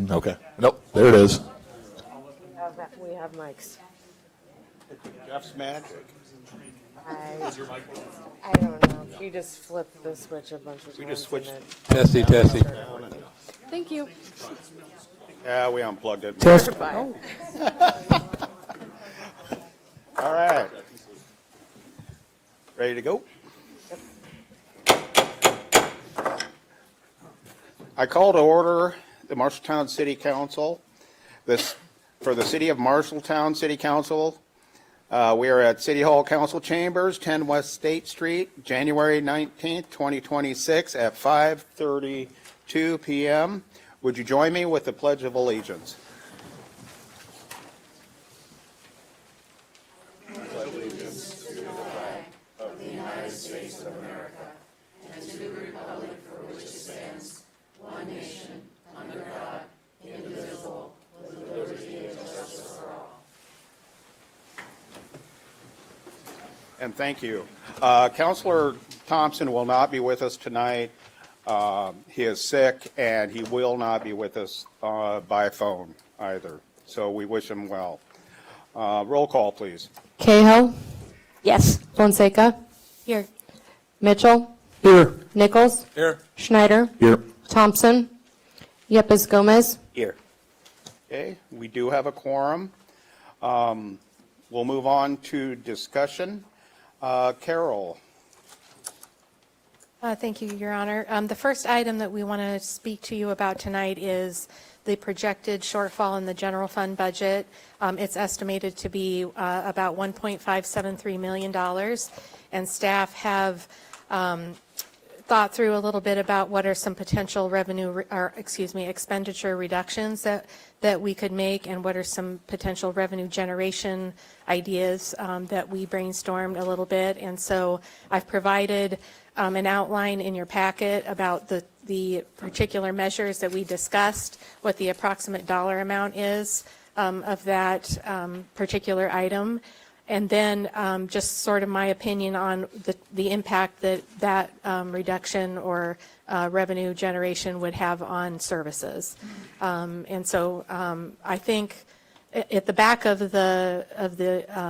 screen. Okay. Nope, there it is. We have mics. Jeff's magic. I don't know. You just flipped the switch a bunch of times. We just switched. Testy, testy. Thank you. Yeah, we unplugged it. Test. Bye. All right. Ready to go? I call to order the Marshalltown City Council. For the City of Marshalltown City Council, we are at City Hall Council Chambers, 10 West State Street, January 19th, 2026 at 5:32 p.m. Would you join me with the Pledge of Allegiance? And thank you. Councilor Thompson will not be with us tonight. He is sick, and he will not be with us by phone either. So we wish him well. Roll call, please. Cahill, Yes. Fonseca, Here. Mitchell, Here. Nichols, Here. Schneider, Here. Thompson, Yepes Gomez. Here. Okay, we do have a quorum. We'll move on to discussion. Carol. Thank you, Your Honor. The first item that we want to speak to you about tonight is the projected shortfall in the general fund budget. It's estimated to be about $1.573 million, and staff have thought through a little bit about what are some potential expenditure reductions that we could make, and what are some potential revenue generation ideas that we brainstormed a little bit. And so I've provided an outline in your packet about the particular measures that we discussed, what the approximate dollar amount is of that particular item, and then just sort of my opinion on the impact that reduction or revenue generation would have on services. And so I think at the back of the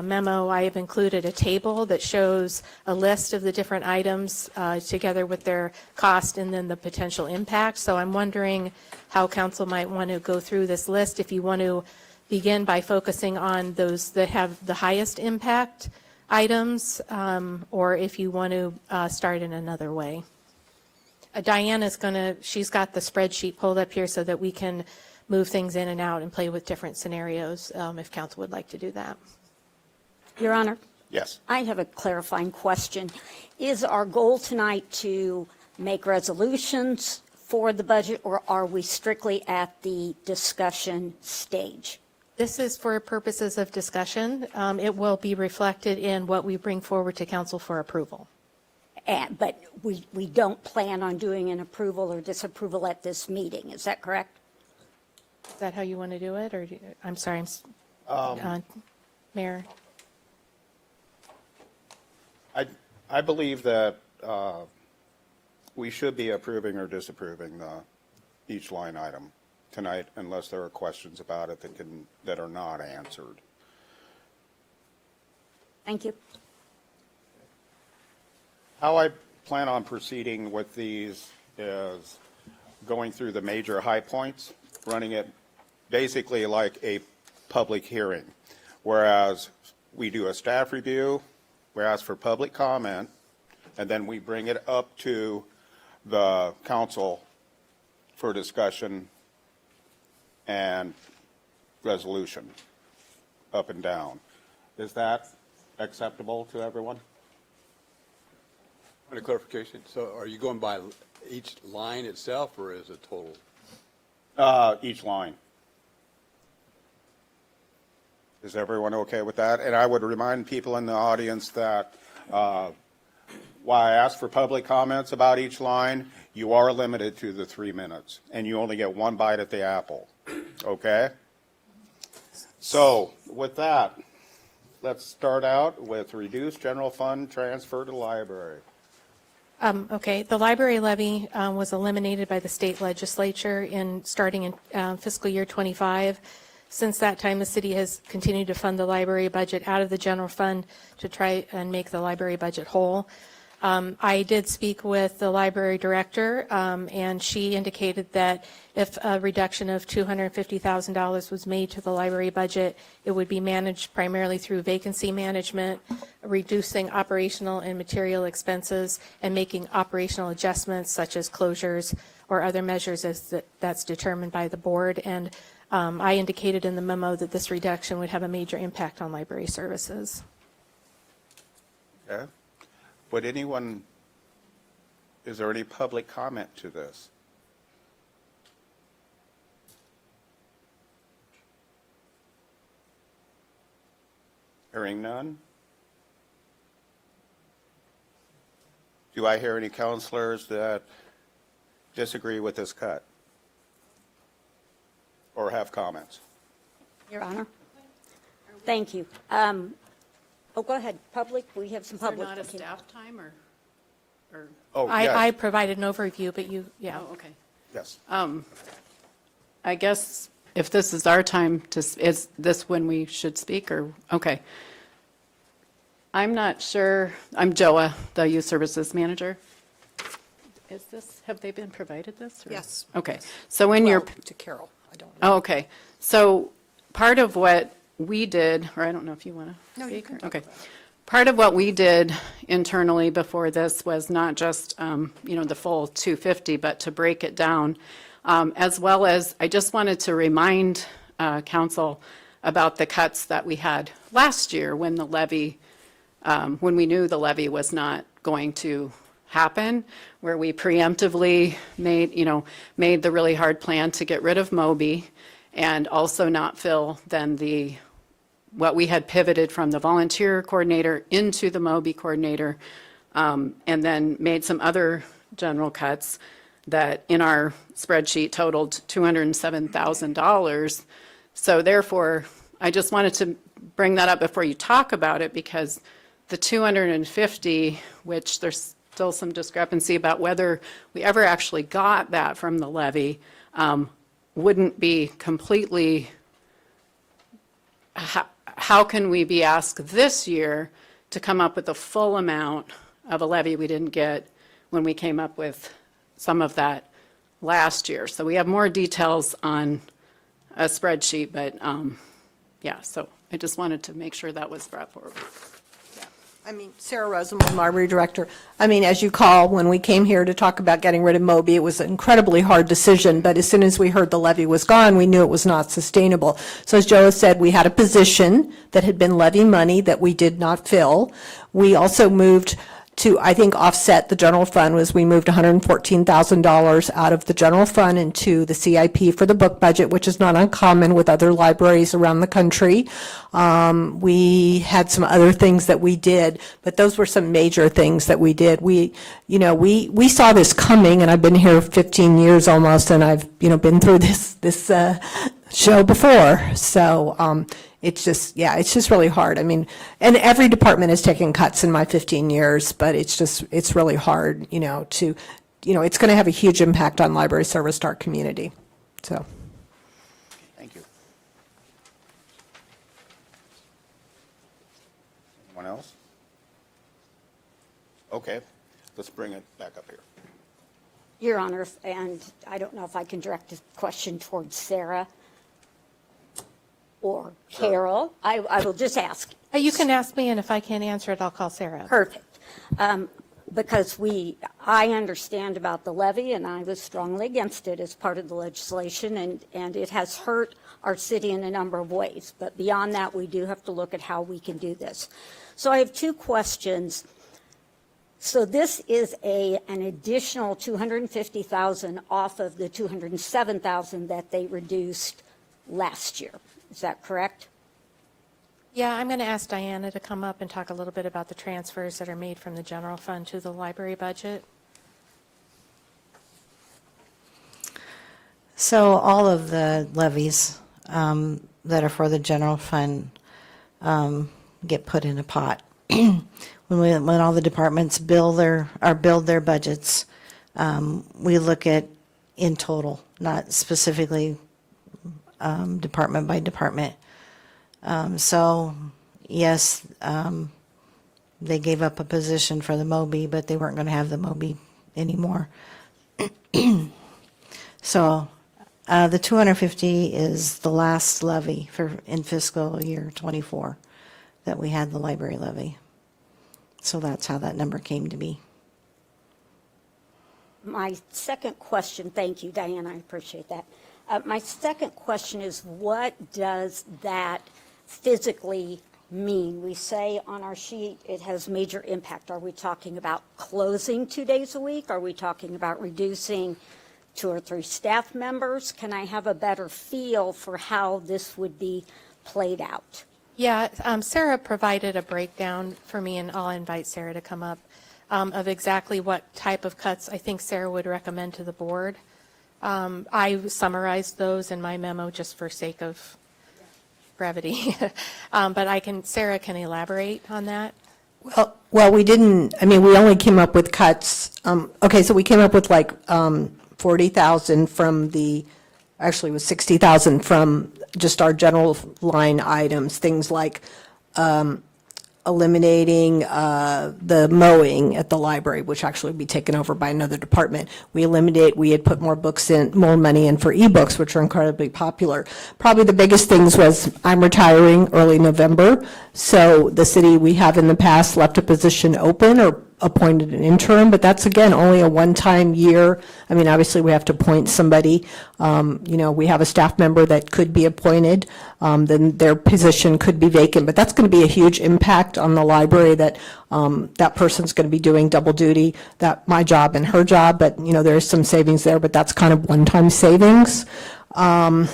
memo, I have included a table that shows a list of the different items together with their cost and then the potential impact. So I'm wondering how council might want to go through this list. If you want to begin by focusing on those that have the highest impact items, or if you want to start in another way. Diana's she's got the spreadsheet pulled up here so that we can move things in and out and play with different scenarios, if council would like to do that. Your Honor, Yes. I have a clarifying question. Is our goal tonight to make resolutions for the budget, or are we strictly at the discussion stage? This is for purposes of discussion. It will be reflected in what we bring forward to council for approval. But we don't plan on doing an approval or disapproval at this meeting. Is that correct? Is that how you want to do it, or I'm sorry, Mayor? I believe that we should be approving or disapproving each line item tonight, unless there are questions about it that are not answered. Thank you. How I plan on proceeding with these is going through the major high points, running it basically like a public hearing, whereas we do a staff review, we ask for public comment, and then we bring it up to the council for discussion and resolution, up and down. Is that acceptable to everyone? Point of clarification, so are you going by each line itself, or is it total? Each line. Is everyone okay with that? And I would remind people in the audience that while I ask for public comments about each line, you are limited to the 3 minutes, and you only get one bite at the apple, okay? So with that, let's start out with reduced general fund transfer to library. Okay, the library levy was eliminated by the state legislature starting in fiscal year '25. Since that time, the city has continued to fund the library budget out of the general fund to try and make the library budget whole. I did speak with the library director, and she indicated that if a reduction of $250,000 was made to the library budget, it would be managed primarily through vacancy management, reducing operational and material expenses, and making operational adjustments such as closures or other measures that's determined by the board. And I indicated in the memo that this reduction would have a major impact on library services. Okay. Is there any public comment to this? Hearing none? Do I hear any counselors that disagree with this cut? Or have comments? Your Honor. Thank you. Oh, go ahead, public, we have some Is there public. not a Okay. staff time or, Oh, I yes, provided an overview, but yeah. oh, okay. yes. I guess if this is our time to, is this when we should speak or, okay. I'm not sure, I'm Joa, the Youth Services Manager. Is this, have they been provided this? or- Yes. Okay, so when you're, Well, to Carol, I don't know. oh, okay. So part of what we did, or I don't know if you want to No, you speak? can or- talk Okay. about it. Part of what we did internally before this was not just, the full 250, but to break it down, as well as, I just wanted to remind council about the cuts that we had last year when the levy, when we knew the levy was not going to happen, where we preemptively made the really hard plan to get rid of Moby and also not fill then what we had pivoted from the volunteer coordinator into the Moby coordinator, and then made some other general cuts that in our spreadsheet totaled $207,000. So therefore, I just wanted to bring that up before you talk about it, because the 250, which there's still some discrepancy about whether we ever actually got that from the levy, wouldn't be completely, how can we be asked this year to come up with the full amount of a levy we didn't get when we came up with some of that last year? So we have more details on a spreadsheet, but yeah, so I just wanted to make sure that was brought forward. I mean, Sarah Rosenblum, Library Director. I mean, as you call, when we came here to talk about getting rid of Moby, it was an incredibly hard decision, but as soon as we heard the levy was gone, we knew it was not sustainable. So as Joe said, we had a position that had been levy money that we did not fill. We also moved to, I think, offset the general fund, was we moved $114,000 out of the general fund into the CIP for the book budget, which is not uncommon with other libraries around the country. We had some other things that we did, but those were some major things that we did. We saw this coming, and I've been here 15 years almost, and I've, been through this show before. So, it's just really hard. I mean, and every department has taken cuts in my 15 years, but it's really hard, it's going to have a huge impact on library service to our community, so. Thank you. Anyone else? Okay, let's bring it back up here. Your Honor, and I don't know if I can direct a question towards Sarah or Carol. I will just ask. You can ask me, and if I can't answer it, I'll call Sarah. Perfect. Because I understand about the levy, and I was strongly against it as part of the legislation, and it has hurt our city in a number of ways. But beyond that, we do have to look at how we can do this. So I have two questions. So this is an additional $250,000 off of the $207,000 that they reduced last year. Is that correct? Yeah, I'm going to ask Diana to come up and talk a little bit about the transfers that are made from the general fund to the library budget. So all of the levies that are for the general fund get put in a pot. when all the departments build their budgets, we look at in total, not specifically department by department. So, yes, they gave up a position for the Moby, but they weren't going to have the Moby anymore. So, the 250 is the last levy in fiscal year '24 that we had the library levy. So that's how that number came to be. My second question, thank you, Diane, I appreciate that. My second question is, what does that physically mean? We say on our sheet it has major impact. Are we talking about closing 2 days a week? Are we talking about reducing 2 or 3 staff members? Can I have a better feel for how this would be played out? Yeah, Sarah provided a breakdown for me, and I'll invite Sarah to come up, of exactly what type of cuts I think Sarah would recommend to the board. I summarized those in my memo just for sake of brevity. But Sarah can elaborate on that. Well, we didn't, I mean, we only came up with cuts, okay, so we came up with like 40,000 from actually it was 60,000 from just our general line items, things like eliminating the mowing at the library, which actually would be taken over by another department. We had put more money in for ebooks, which are incredibly popular. Probably the biggest things was I'm retiring early November, so the city, we have in the past left a position open or appointed an interim, but that's, again, only a one-time year. I mean, obviously, we have to appoint somebody. We have a staff member that could be appointed, then their position could be vacant, but that's going to be a huge impact on the library that that person's going to be doing double duty, that my job and her job, but, there is some savings there, but that's kind of one-time savings. Really,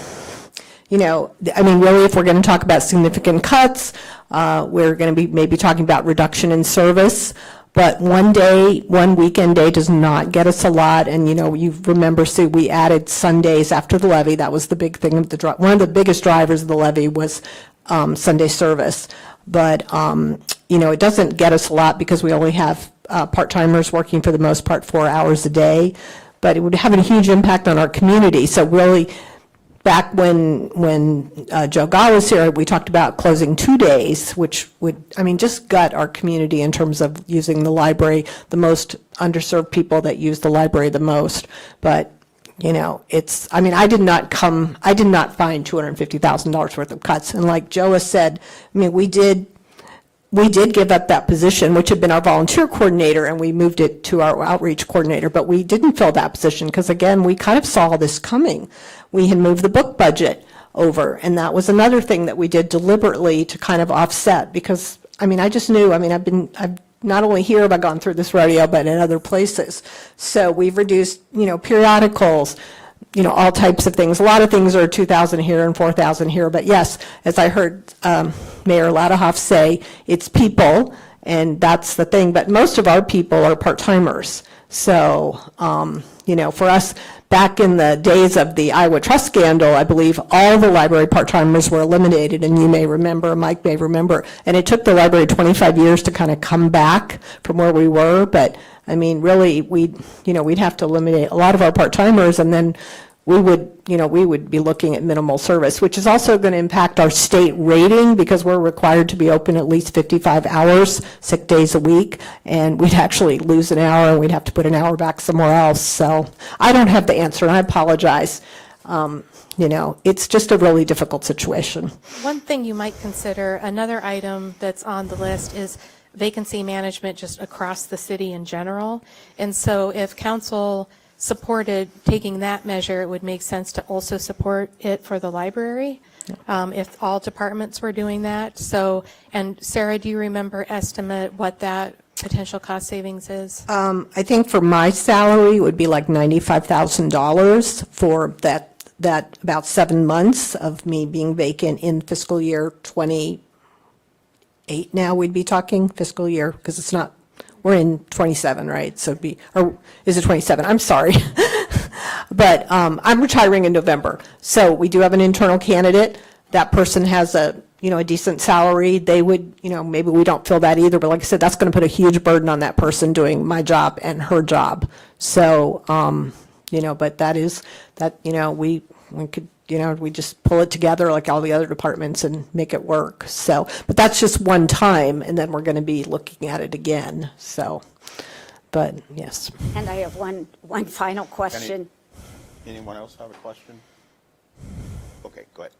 if we're going to talk about significant cuts, we're going to be maybe talking about reduction in service. But one weekend day does not get us a lot. And, you remember, Sue, we added Sundays after the levy. That was the big thing. One of the biggest drivers of the levy was Sunday service. But, it doesn't get us a lot because we only have part-timers working for the most part 4 hours a day. But it would have a huge impact on our community. So really, back when Joe Gall was here, we talked about closing 2 days, which would, just gut our community in terms of using the library, the most underserved people that use the library the most. But, I did not find $250,000 worth of cuts. And like Joe has said, we did give up that position, which had been our volunteer coordinator, and we moved it to our outreach coordinator, but we didn't fill that position because, again, we kind of saw this coming. We had moved the book budget over, and that was another thing that we did deliberately to kind of offset because, I just knew, I've not only here, but I've gone through this rodeo, but in other places. So we've reduced, periodicals, all types of things. A lot of things are 2,000 here and 4,000 here, but yes, as I heard Mayor Ladahoff say, it's people, and that's the thing. But most of our people are part-timers. So, for us, back in the days of the Iowa Trust scandal, I believe all the library part-timers were eliminated, and you may remember, Mike may remember, and it took the library 25 years to kind of come back from where we were. But really, we'd have to eliminate a lot of our part-timers, and then we would be looking at minimal service, which is also going to impact our state rating because we're required to be open at least 55 hours, 6 days a week, and we'd actually lose an hour and we'd have to put an hour back somewhere else. So I don't have the answer, and I apologize. It's just a really difficult situation. One thing you might consider, another item that's on the list is vacancy management just across the city in general. And so if council supported taking that measure, it would make sense to also support it for the library, if all departments were doing that. So, and Sarah, do you estimate what that potential cost savings is? I think for my salary, it would be like $95,000 for that about 7 months of me being vacant in fiscal year 28 now we'd be talking fiscal year, because it's not, we're in 27, right? So or is it 27? I'm sorry. But I'm retiring in November. So we do have an internal candidate. That person has a a decent salary, they would, maybe we don't feel that either, but like I said, that's going to put a huge burden on that person doing my job and her job. So, but we could, we just pull it together like all the other departments and make it work. So, but that's just one time, and then we're going to be looking at it again. So, but yes. And I have one final question. Anyone else have a question? Okay, go ahead.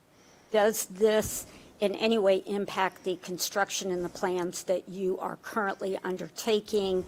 Does this in any way impact the construction and the plans that you are currently undertaking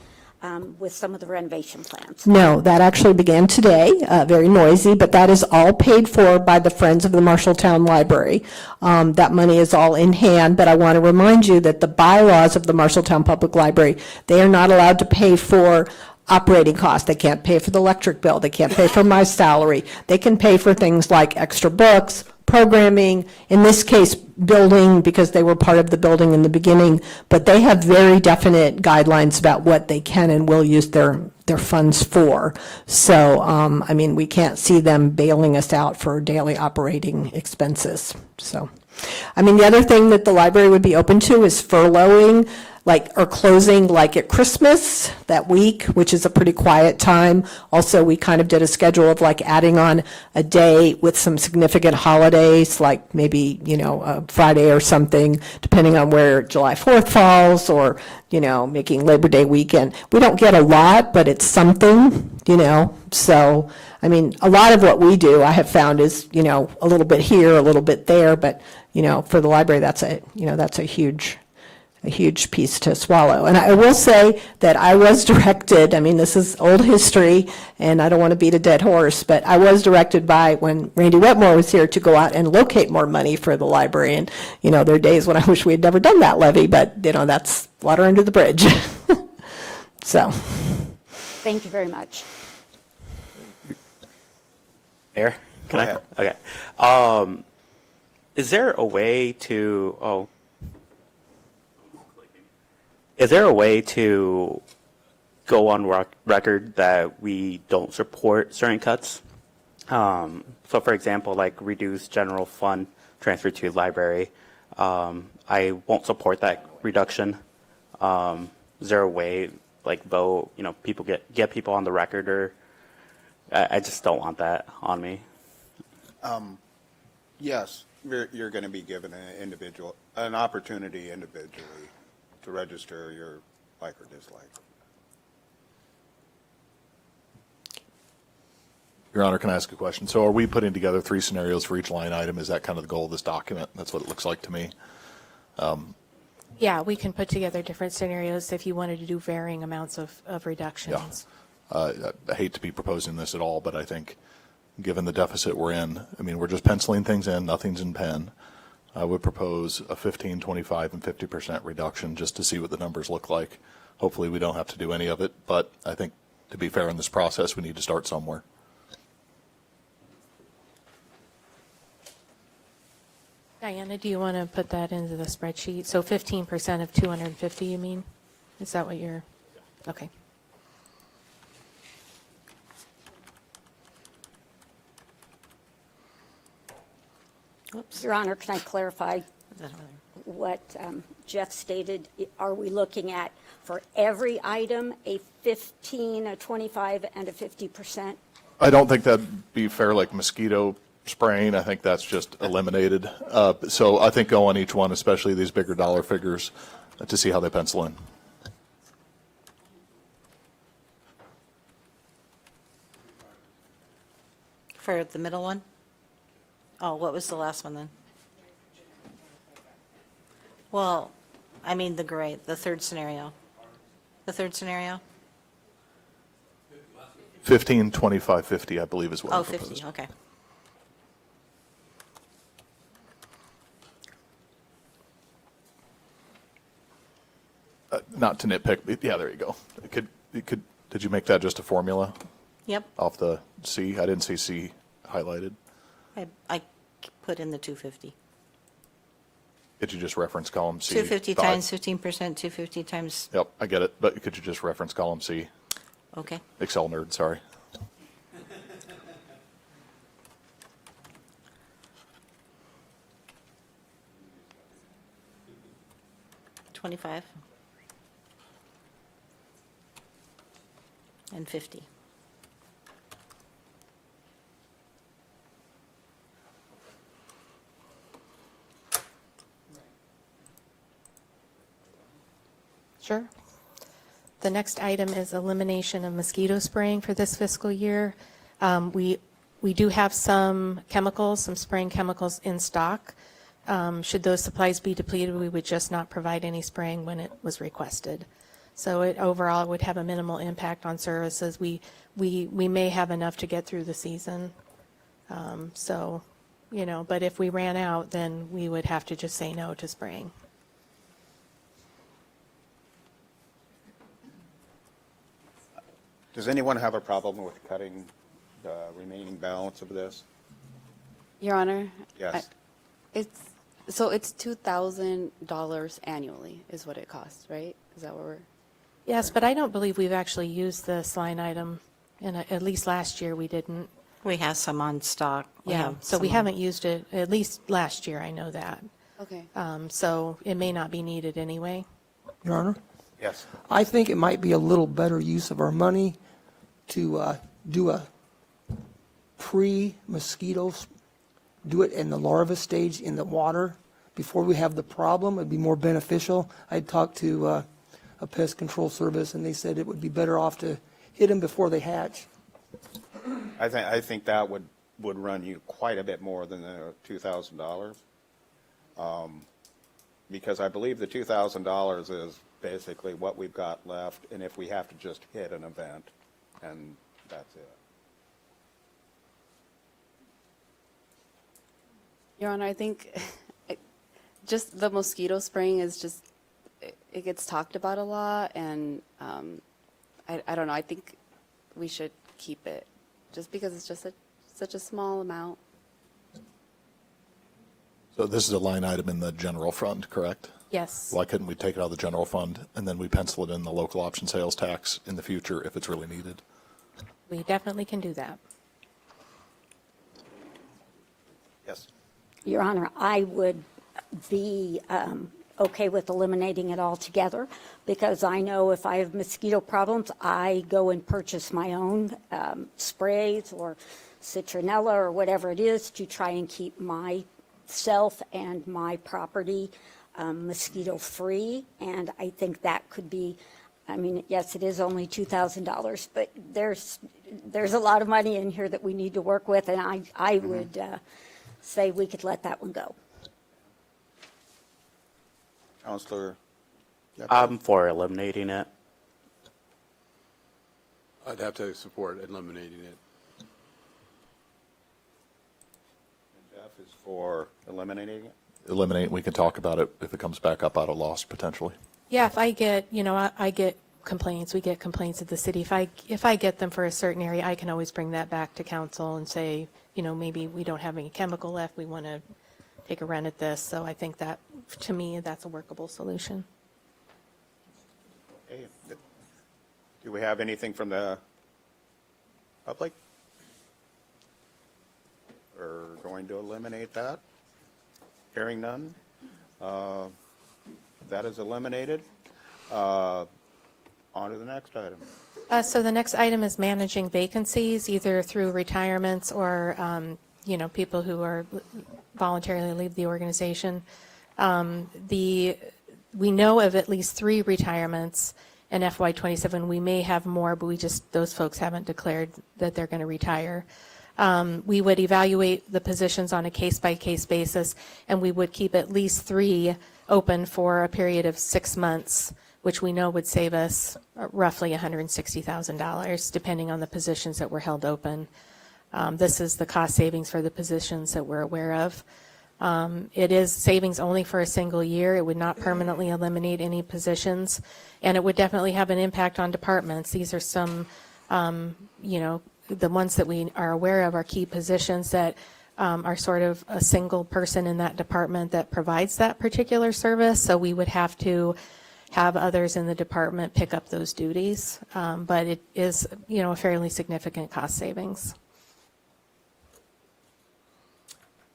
with some of the renovation plans? No, that actually began today, very noisy, but that is all paid for by the Friends of the Marshalltown Library. That money is all in hand, but I want to remind you that the bylaws of the Marshalltown Public Library, they are not allowed to pay for operating costs. They can't pay for the electric bill. They can't pay for my salary. They can pay for things like extra books, programming, in this case, building, because they were part of the building in the beginning, but they have very definite guidelines about what they can and will use their funds for. So, we can't see them bailing us out for daily operating expenses. So, the other thing that the library would be open to is furloughing, or closing like at Christmas that week, which is a pretty quiet time. Also, we kind of did a schedule of adding on a day with some significant holidays, like maybe, a Friday or something, depending on where July 4th falls, or, making Labor Day weekend. We don't get a lot, but it's something, So, a lot of what we do, I have found, is, a little bit here, a little bit there, but, for the library, that's a huge piece to swallow. And I will say that I was directed, this is old history, and I don't want to beat a dead horse, but I was directed when Randy Wetmore was here, to go out and locate more money for the library. And, there are days when I wish we had never done that levy, but, that's water under the bridge. So. Thank you very much. Mayor, can Go I? ahead. Okay. Is there a way to? Is there a way to go on record that we don't support certain cuts? So, for example, reduce general fund transfer to library. I won't support that reduction. Is there a way, vote? People get people on the record, or I just don't want that on me. Yes, you're going to be given an opportunity individually to register your like or dislike. Your Honor, can I ask a question? So are we putting together 3 scenarios for each line item? Is that kind of the goal of this document? That's what it looks like to me. Yeah, we can put together different scenarios if you wanted to do varying amounts of reductions. I hate to be proposing this at all, but I think given the deficit we're in, we're just penciling things in, nothing's in pen. I would propose a 15, 25, and 50% reduction just to see what the numbers look like. Hopefully we don't have to do any of it, but I think to be fair in this process, we need to start somewhere. Diana, do you want to put that into the spreadsheet? So 15% of 250, you mean? Is that what you're, okay. Your Honor, can I clarify what Jeff stated? Are we looking at, for every item, a 15, a 25, and a 50%? I don't think that'd be fair, like mosquito spraying. I think that's just eliminated. So I think go on each one, especially these bigger dollar figures, to see how they pencil in. For the middle one? Oh, what was the last one then? Well, the third scenario. The third scenario? 15, 25, 50, I believe is what I Oh, proposed. 50, okay. Not to nitpick, but yeah, there you go. Did you make that just a formula Yep, off the C? I didn't see C highlighted. I put in the 250. Could you just reference column C? 250 5? times 15%, 250 times, Yep, I get it, but could you just reference column C? okay. Excel nerd, sorry. 25 and 50. Sure. The next item is elimination of mosquito spraying for this fiscal year. We do have some chemicals, some spraying chemicals in stock. Should those supplies be depleted, we would just not provide any spraying when it was requested. So it overall would have a minimal impact on services. We may have enough to get through the season. So, you know, but if we ran out, then we would have to just say no to spraying. Does anyone have a problem with cutting the remaining balance of this? Your Honor? Yes. It's $2,000 annually is what it costs, right? Is that what we're? Yes, but I don't believe we've actually used this line item, and at least last year we didn't. We have some on stock. Yeah, so we haven't used it, at least last year, I know that. Okay. So it may not be needed anyway. Your Honor, Yes. I think it might be a little better use of our money to do a pre-mosquitoes, do it in the larva stage in the water before we have the problem. It'd be more beneficial. I talked to a pest control service, and they said it would be better off to hit them before they hatch. I think that would run you quite a bit more than the $2,000. Because I believe the $2,000 is basically what we've got left, and if we have to just hit an event, and that's it. Your Honor, I think just the mosquito spraying is just, it gets talked about a lot, and I don't know, I think we should keep it, just because it's just such a small amount. So this is a line item in the general fund, correct? Yes. Why couldn't we take it out of the general fund and then we pencil it in the local option sales tax in the future if it's really needed? We definitely can do that. Yes. Your Honor, I would be okay with eliminating it altogether, because I know if I have mosquito problems, I go and purchase my own sprays or citronella or whatever it is to try and keep myself and my property mosquito-free. And I think that could be, I mean, yes, it is only $2,000, but there's a lot of money in here that we need to work with, and I would say we could let that one go. Counselor? I'm for eliminating it. I'd have to support eliminating it. Jeff is for eliminating it? Eliminate, we can talk about it if it comes back up out of loss potentially. Yeah, if I get, you know, I get complaints, we get complaints at the city. If I get them for a certain area, I can always bring that back to council and say, you know, maybe we don't have any chemical left, we want to take a run at this. So I think that, to me, that's a workable solution. Okay. Do we have anything from the public? We're going to eliminate that. Hearing none. That is eliminated. On to the next item. So the next item is managing vacancies, either through retirements or, you know, people who are voluntarily leave the organization. We know of at least 3 retirements in FY27. We may have more, but those folks haven't declared that they're going to retire. We would evaluate the positions on a case-by-case basis, and we would keep at least 3 open for a period of 6 months, which we know would save us roughly $160,000, depending on the positions that were held open. This is the cost savings for the positions that we're aware of. It is savings only for a single year. It would not permanently eliminate any positions, and it would definitely have an impact on departments. These are some, you know, the ones that we are aware of are key positions that are sort of a single person in that department that provides that particular service. So we would have to have others in the department pick up those duties. But it is, you know, a fairly significant cost savings.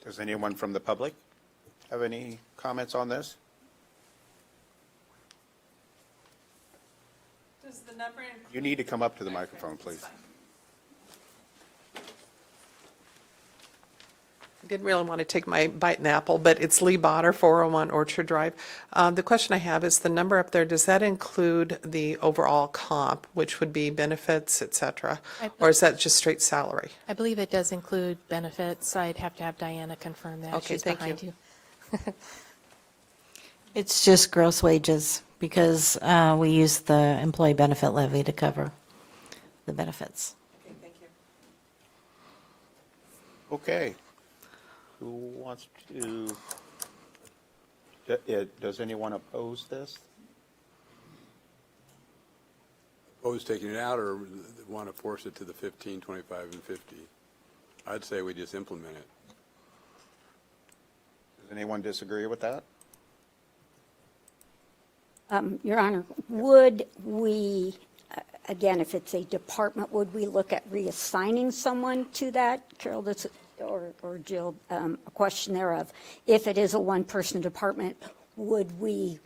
Does anyone from the public have any comments on this? Does the number You need to come up to the microphone, please. I didn't really want to take my bite in the apple, but it's Lee Botter, 401 Orchard Drive. The question I have is the number up there, does that include the overall comp, which would be benefits, et cetera? Or is that just straight salary? I believe it does include benefits. I'd have to have Diana confirm that. Okay, She's thank behind you. you. It's just gross wages because we use the employee benefit levy to cover the benefits. Okay. Who wants to, does anyone oppose this? Oppose taking it out or want to force it to the 15, 25, and 50? I'd say we just implement it. Does anyone disagree with that? Your Honor, would we, again, if it's a department, would we look at reassigning someone to that? Carol, this, or Jill, a question thereof. If it is a one-person department, would we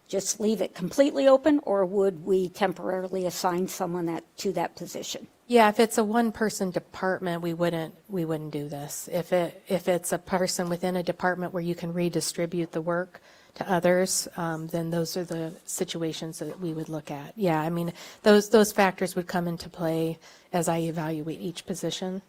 just leave it completely open, or would we temporarily assign someone to that position? Yeah, if it's a one-person department, we wouldn't do this. If it's a person within a department where you can redistribute the work to others, then those are the situations that we would look at. Yeah, I mean, those factors would come into play as I evaluate each position.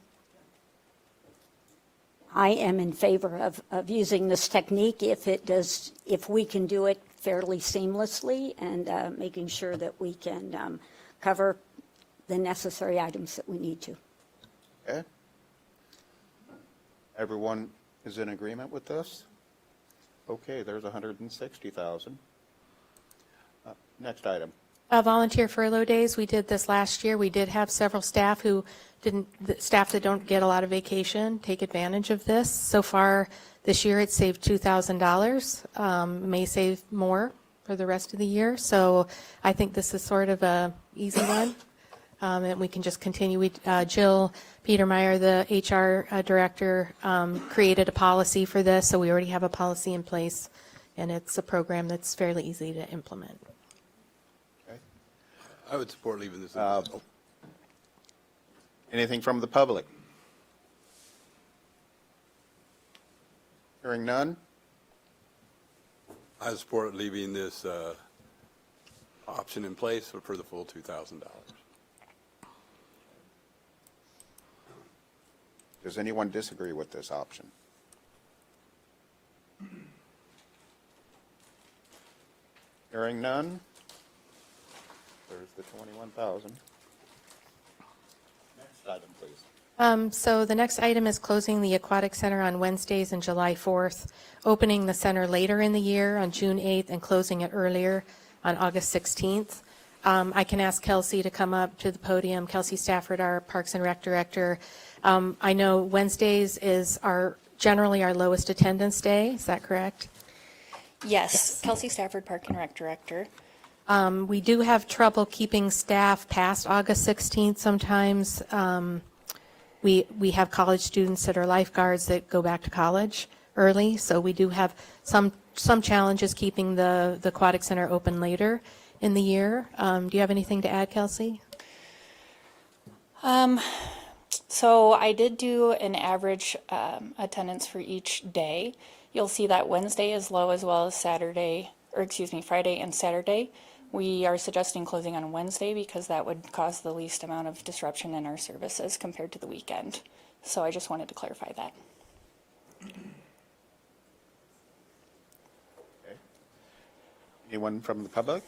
I am in favor of using this technique if we can do it fairly seamlessly and making sure that we can cover the necessary items that we need to. Okay. Everyone is in agreement with this? Okay, there's 160,000. Next item. Volunteer furlough days, we did this last year. We did have several staff staff that don't get a lot of vacation take advantage of this. So far this year, it saved $2,000. May save more for the rest of the year. So I think this is sort of a easy one. And we can just continue. Jill Petermeyer, the HR director, created a policy for this. So we already have a policy in place, and it's a program that's fairly easy to implement. I would support leaving this. Anything from the public? Hearing none? I support leaving this option in place for the full $2,000. Does anyone disagree with this option? Hearing none? There's the 21,000. Next item, please. So the next item is closing the Aquatic Center on Wednesdays and July 4th, opening the center later in the year on June 8th and closing it earlier on August 16th. I can ask Kelsey to come up to the podium. Kelsey Stafford, our Parks and Rec Director. I know Wednesdays is generally our lowest attendance day. Is that correct? Yes, Kelsey Stafford, Park and Rec Director. We do have trouble keeping staff past August 16th sometimes. We have college students that are lifeguards that go back to college early, so we do have some challenges keeping the Aquatic Center open later in the year. Do you have anything to add, Kelsey? So I did do an average attendance for each day. You'll see that Wednesday is low as well as Friday and Saturday. We are suggesting closing on Wednesday because that would cause the least amount of disruption in our services compared to the weekend. So I just wanted to clarify that. Okay. Anyone from the public?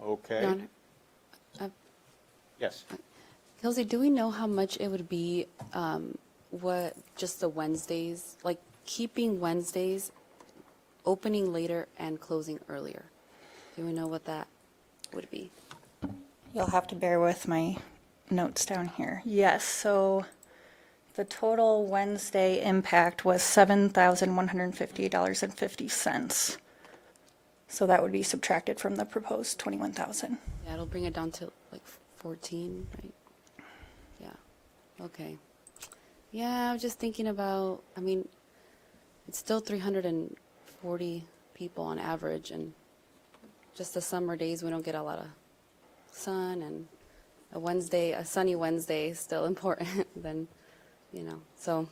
Okay. Your Honor, Yes. Kelsey, do we know how much it would be, just the Wednesdays, like keeping Wednesdays, opening later and closing earlier? Do we know what that would be? You'll have to bear with my notes down here. Yes, so the total Wednesday impact was $7,150.50. So that would be subtracted from the proposed 21,000. Yeah, it'll bring it down to like 14, right? Yeah, okay. Yeah, I was just thinking about, I mean, it's still $340 people on average, and just the summer days, we don't get a lot of sun, and a sunny Wednesday is still important than, so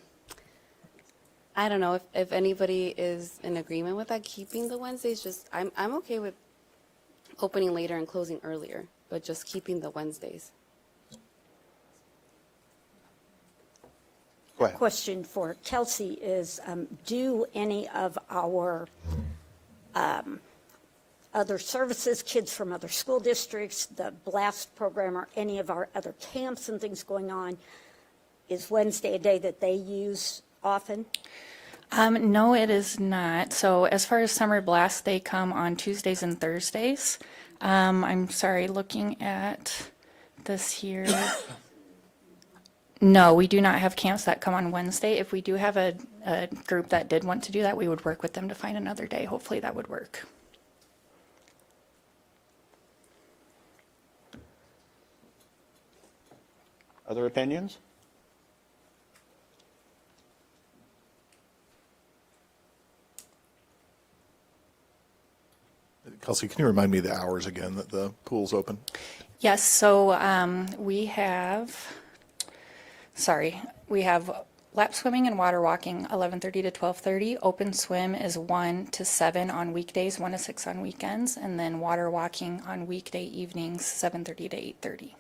I don't know if anybody is in agreement with that, keeping the Wednesdays. Just I'm okay with opening later and closing earlier, but just keeping the Wednesdays. Go ahead. Question for Kelsey is, do any of our other services, kids from other school districts, the BLAST program, or any of our other camps and things going on, is Wednesday a day that they use often? No, it is not. So as far as Summer Blast, they come on Tuesdays and Thursdays. I'm sorry, looking at this here. No, we do not have camps that come on Wednesday. If we do have a group that did want to do that, we would work with them to find another day. Hopefully that would work. Other opinions? Kelsey, can you remind me the hours again that the pool's open? Yes, so we have lap swimming and water walking, 11:30 to 12:30. Open swim is 1 to 7 on weekdays, 1 to 6 on weekends, and then water walking on weekday evenings, 7:30 to 8:30.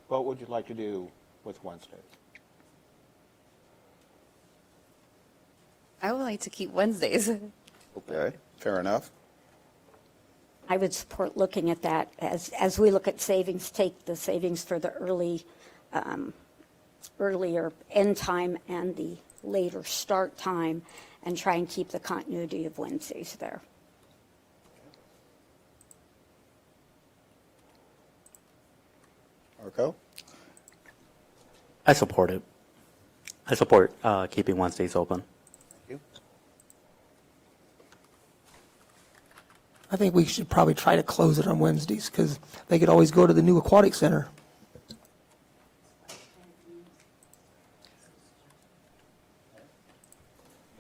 What would you like to do with Wednesdays? I would like to keep Wednesdays. Okay, fair enough. I would support looking at that as we look at savings, take the savings for the earlier end time and the later start time, and try and keep the continuity of Wednesdays there. Marco? I support it. I support keeping Wednesdays open. Thank you. I think we should probably try to close it on Wednesdays, because they could always go to the new aquatic center.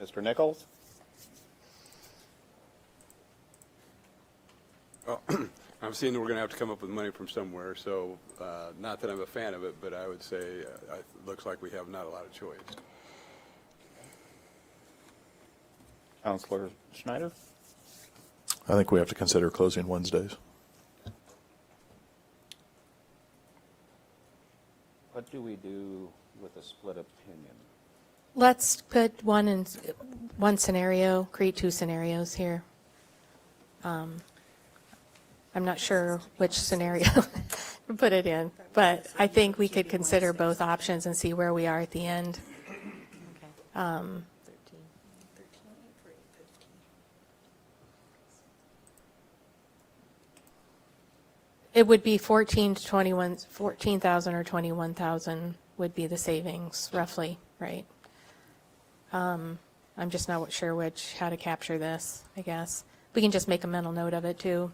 Mr. Nichols? Well, I'm seeing that we're going to have to come up with money from somewhere, so not that I'm a fan of it, but I would say it looks like we have not a lot of choice. Counselor Schneider? I think we have to consider closing Wednesdays. What do we do with a split opinion? Let's put one scenario, create two scenarios here. I'm not sure which scenario to put it in, but I think we could consider both options and see where we are at the end. It would be 14,000 or 21,000 would be the savings roughly, right? I'm just not sure how to capture this, I guess. We can just make a mental note of it too.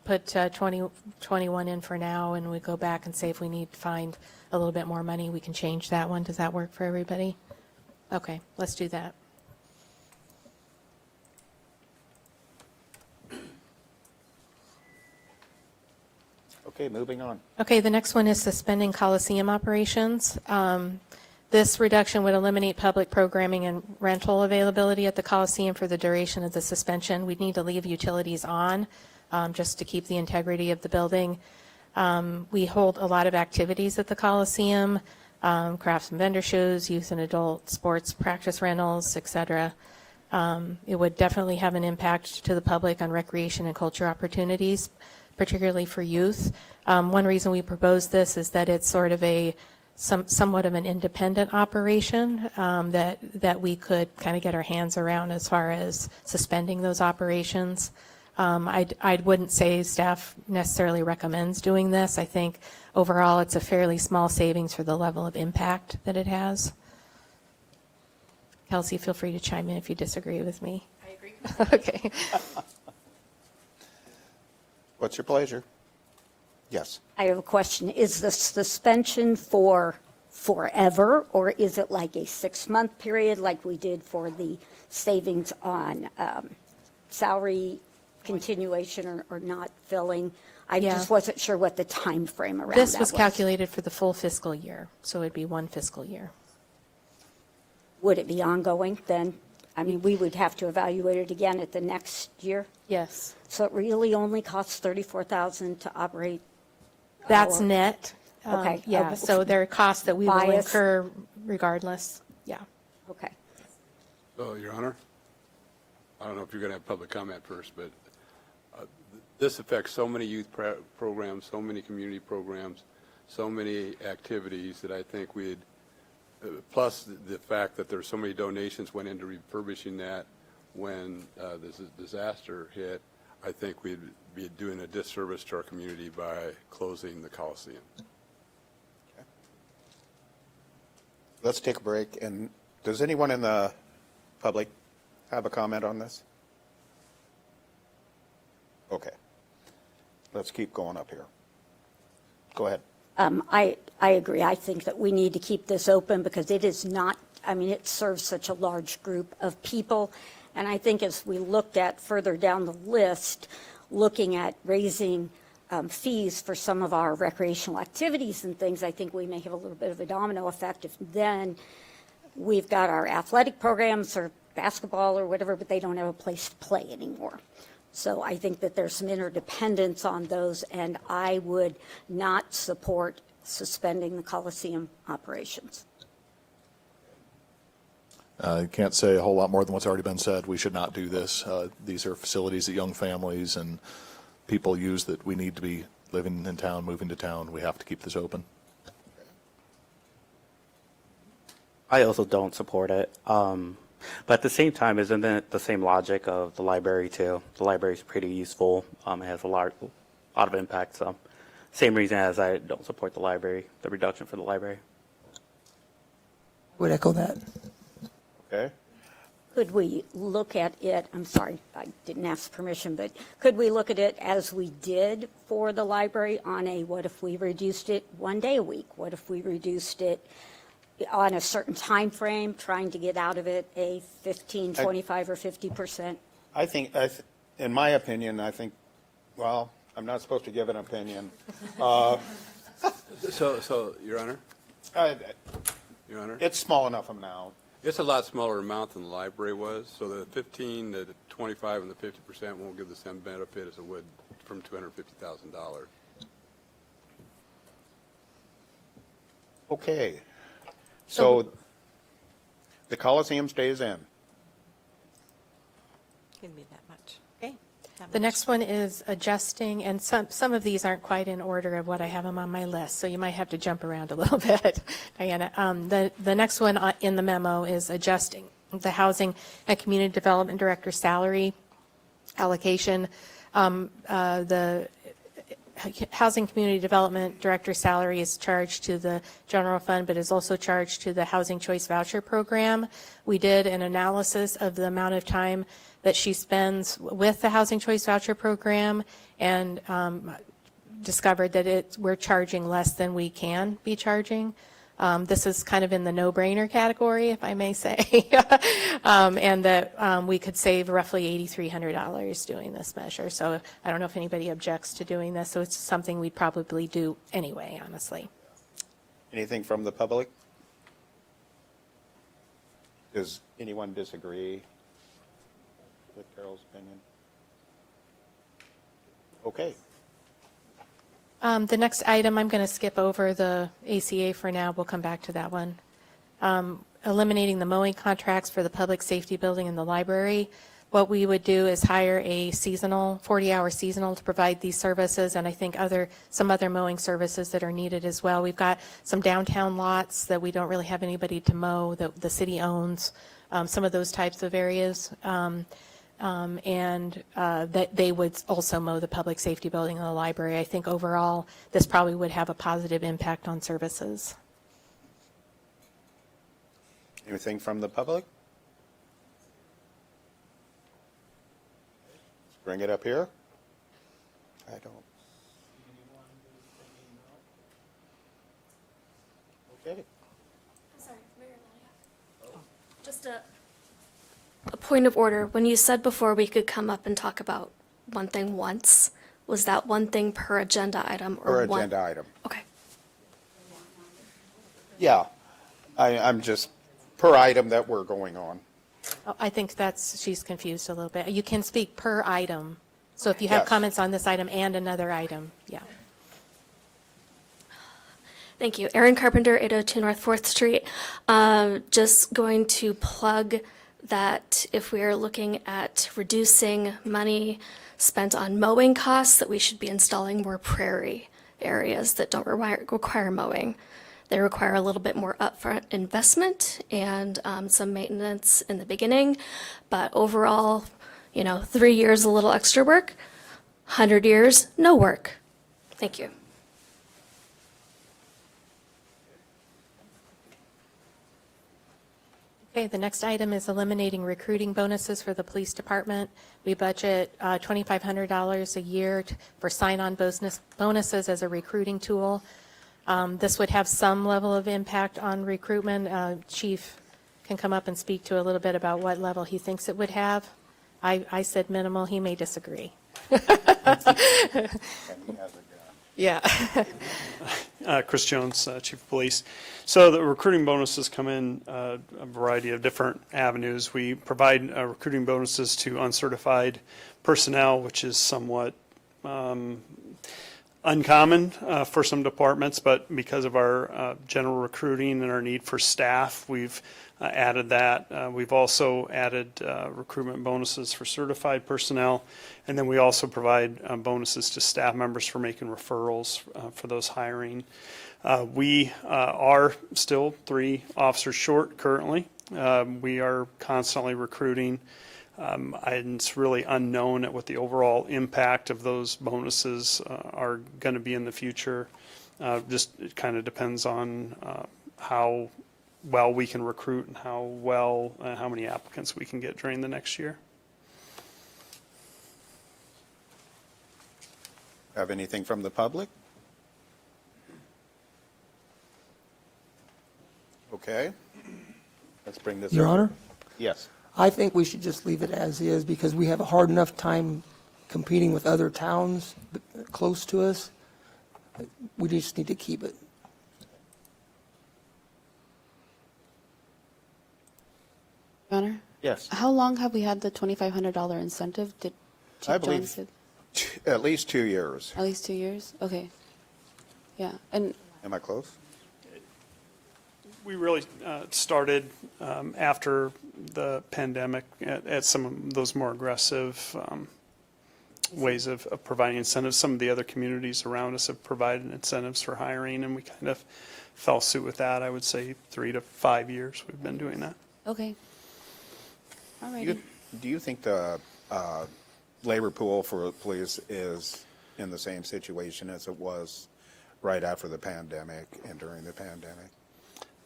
Put 21 in for now, and we go back and say if we need to find a little bit more money, we can change that one. Does that work for everybody? Okay, let's do that. Okay, moving on. Okay, the next one is suspending Coliseum operations. This reduction would eliminate public programming and rental availability at the Coliseum for the duration of the suspension. We'd need to leave utilities on just to keep the integrity of the building. We hold a lot of activities at the Coliseum, crafts and vendor shows, youth and adult sports practice rentals, etc. It would definitely have an impact to the public on recreation and culture opportunities, particularly for youth. One reason we propose this is that it's sort of somewhat of an independent operation that we could kind of get our hands around as far as suspending those operations. I wouldn't say staff necessarily recommends doing this. I think overall it's a fairly small savings for the level of impact that it has. Kelsey, feel free to chime in if you disagree with me. I agree. Okay. What's your pleasure? Yes. I have a question. Is the suspension for forever, or is it like a 6-month period like we did for the savings on salary continuation or not filling? I Yeah. just wasn't sure what the time frame around that This was calculated for the full fiscal year, so it'd be one fiscal year. Would it be ongoing then? I mean, we would have to evaluate it again at the next year? Yes. So it really only costs $34,000 to operate? That's our- net. Okay. Yeah, so there are costs that we will Bias. incur regardless. Yeah. Okay. So, Your Honor, I don't know if you're going to have public comment first, but this affects so many youth programs, so many community programs, so many activities that I think we'd, plus the fact that there's so many donations went into refurbishing that when this disaster hit, I think we'd be doing a disservice to our community by closing the Coliseum. Let's take a break. And does anyone in the public have a comment on this? Okay. Let's keep going up here. Go ahead. I agree. I think that we need to keep this open because it is not, I mean, it serves such a large group of people. And I think as we looked at further down the list, looking at raising fees for some of our recreational activities and things, I think we may have a little bit of a domino effect if then we've got our athletic programs or basketball or whatever, but they don't have a place to play anymore. So I think that there's some interdependence on those, and I would not support suspending the Coliseum operations. I can't say a whole lot more than what's already been said. We should not do this. These are facilities that young families and people use that we need to be living in town, moving to town. We have to keep this open. I also don't support it. But at the same time, isn't it the same logic of the library too? The library is pretty useful. It has a lot of impact. So same reason as I don't support the library, the reduction for the library. Would echo that. Okay. Could we look at it, I'm sorry, I didn't ask permission, but could we look at it as we did for the library on a, what if we reduced it 1 day a week? What if we reduced it on a certain time frame, trying to get out of it a 15, 25, or 50%? I think, in my opinion, I think, well, I'm not supposed to give an opinion. So, Your Honor? Your Honor? It's small enough amount. It's a lot smaller amount than the library was, so the 15, the 25, and the 50% won't give the same benefit as it would from $250,000. Okay. So the Coliseum stays in. Can be that much. Okay. The next one is adjusting, and some of these aren't quite in order of what I have them on my list, so you might have to jump around a little bit, Diana. The next one in the memo is adjusting the Housing and Community Development Director salary allocation. The Housing Community Development Director salary is charged to the general fund, but is also charged to the Housing Choice Voucher Program. We did an analysis of the amount of time that she spends with the Housing Choice Voucher Program and discovered that we're charging less than we can be charging. This is kind of in the no-brainer category, if I may say, and that we could save roughly $8,300 doing this measure. So I don't know if anybody objects to doing this, so it's something we'd probably do anyway, honestly. Anything from the public? Does anyone disagree with Carol's opinion? Okay. The next item, I'm going to skip over the ACA for now. We'll come back to that one. Eliminating the mowing contracts for the public safety building and the library. What we would do is hire a seasonal, 40-hour seasonal to provide these services, and I think some other mowing services that are needed as well. We've got some downtown lots that we don't really have anybody to mow that the city owns, some of those types of areas. And that they would also mow the public safety building and the library. I think overall, this probably would have a positive impact on services. Anything from the public? Let's bring it up here. I don't. Okay. Just a point of order. When you said before we could come up and talk about one thing once, was that one thing per agenda item or Per one? agenda item. Okay. Yeah, I'm just, per item that we're going on. Oh, I think she's confused a little bit. You can speak per item. So if you have Yes. comments on this item and another item, yeah. Thank you. Erin Carpenter, 802 North 4th Street. Just going to plug that if we are looking at reducing money spent on mowing costs, that we should be installing more prairie areas that don't require mowing. They require a little bit more upfront investment and some maintenance in the beginning. But overall, 3 years, a little extra work, 100 years, no work. Thank you. Okay, the next item is eliminating recruiting bonuses for the police department. We budget $2,500 a year for sign-on bonuses as a recruiting tool. This would have some level of impact on recruitment. Chief can come up and speak to a little bit about what level he thinks it would have. I said minimal, he may disagree. Yeah. Chris Jones, Chief of Police. So the recruiting bonuses come in a variety of different avenues. We provide recruiting bonuses to uncertified personnel, which is somewhat uncommon for some departments, but because of our general recruiting and our need for staff, we've added that. We've also added recruitment bonuses for certified personnel, and then we also provide bonuses to staff members for making referrals for those hiring. We are still 3 officers short currently. We are constantly recruiting. And it's really unknown at what the overall impact of those bonuses are going to be in the future. Just it kind of depends on how well we can recruit and how many applicants we can get during the next year. Have anything from the public? Okay. Let's bring this. Your over. Honor? Yes. I think we should just leave it as is because we have a hard enough time competing with other towns close to us. We just need to keep it. Your Honor? Yes. How long have we had the $2,500 incentive? Did Chief I believe Jones said at least 2 years. at least 2 years? Okay. Yeah, and Am I close? We really started after the pandemic at some of those more aggressive ways of providing incentives. Some of the other communities around us have provided incentives for hiring, and we kind of fell suit with that. I would say 3 to 5 years we've been doing that. okay. All righty. Do you think the labor pool for police is in the same situation as it was right after the pandemic and during the pandemic?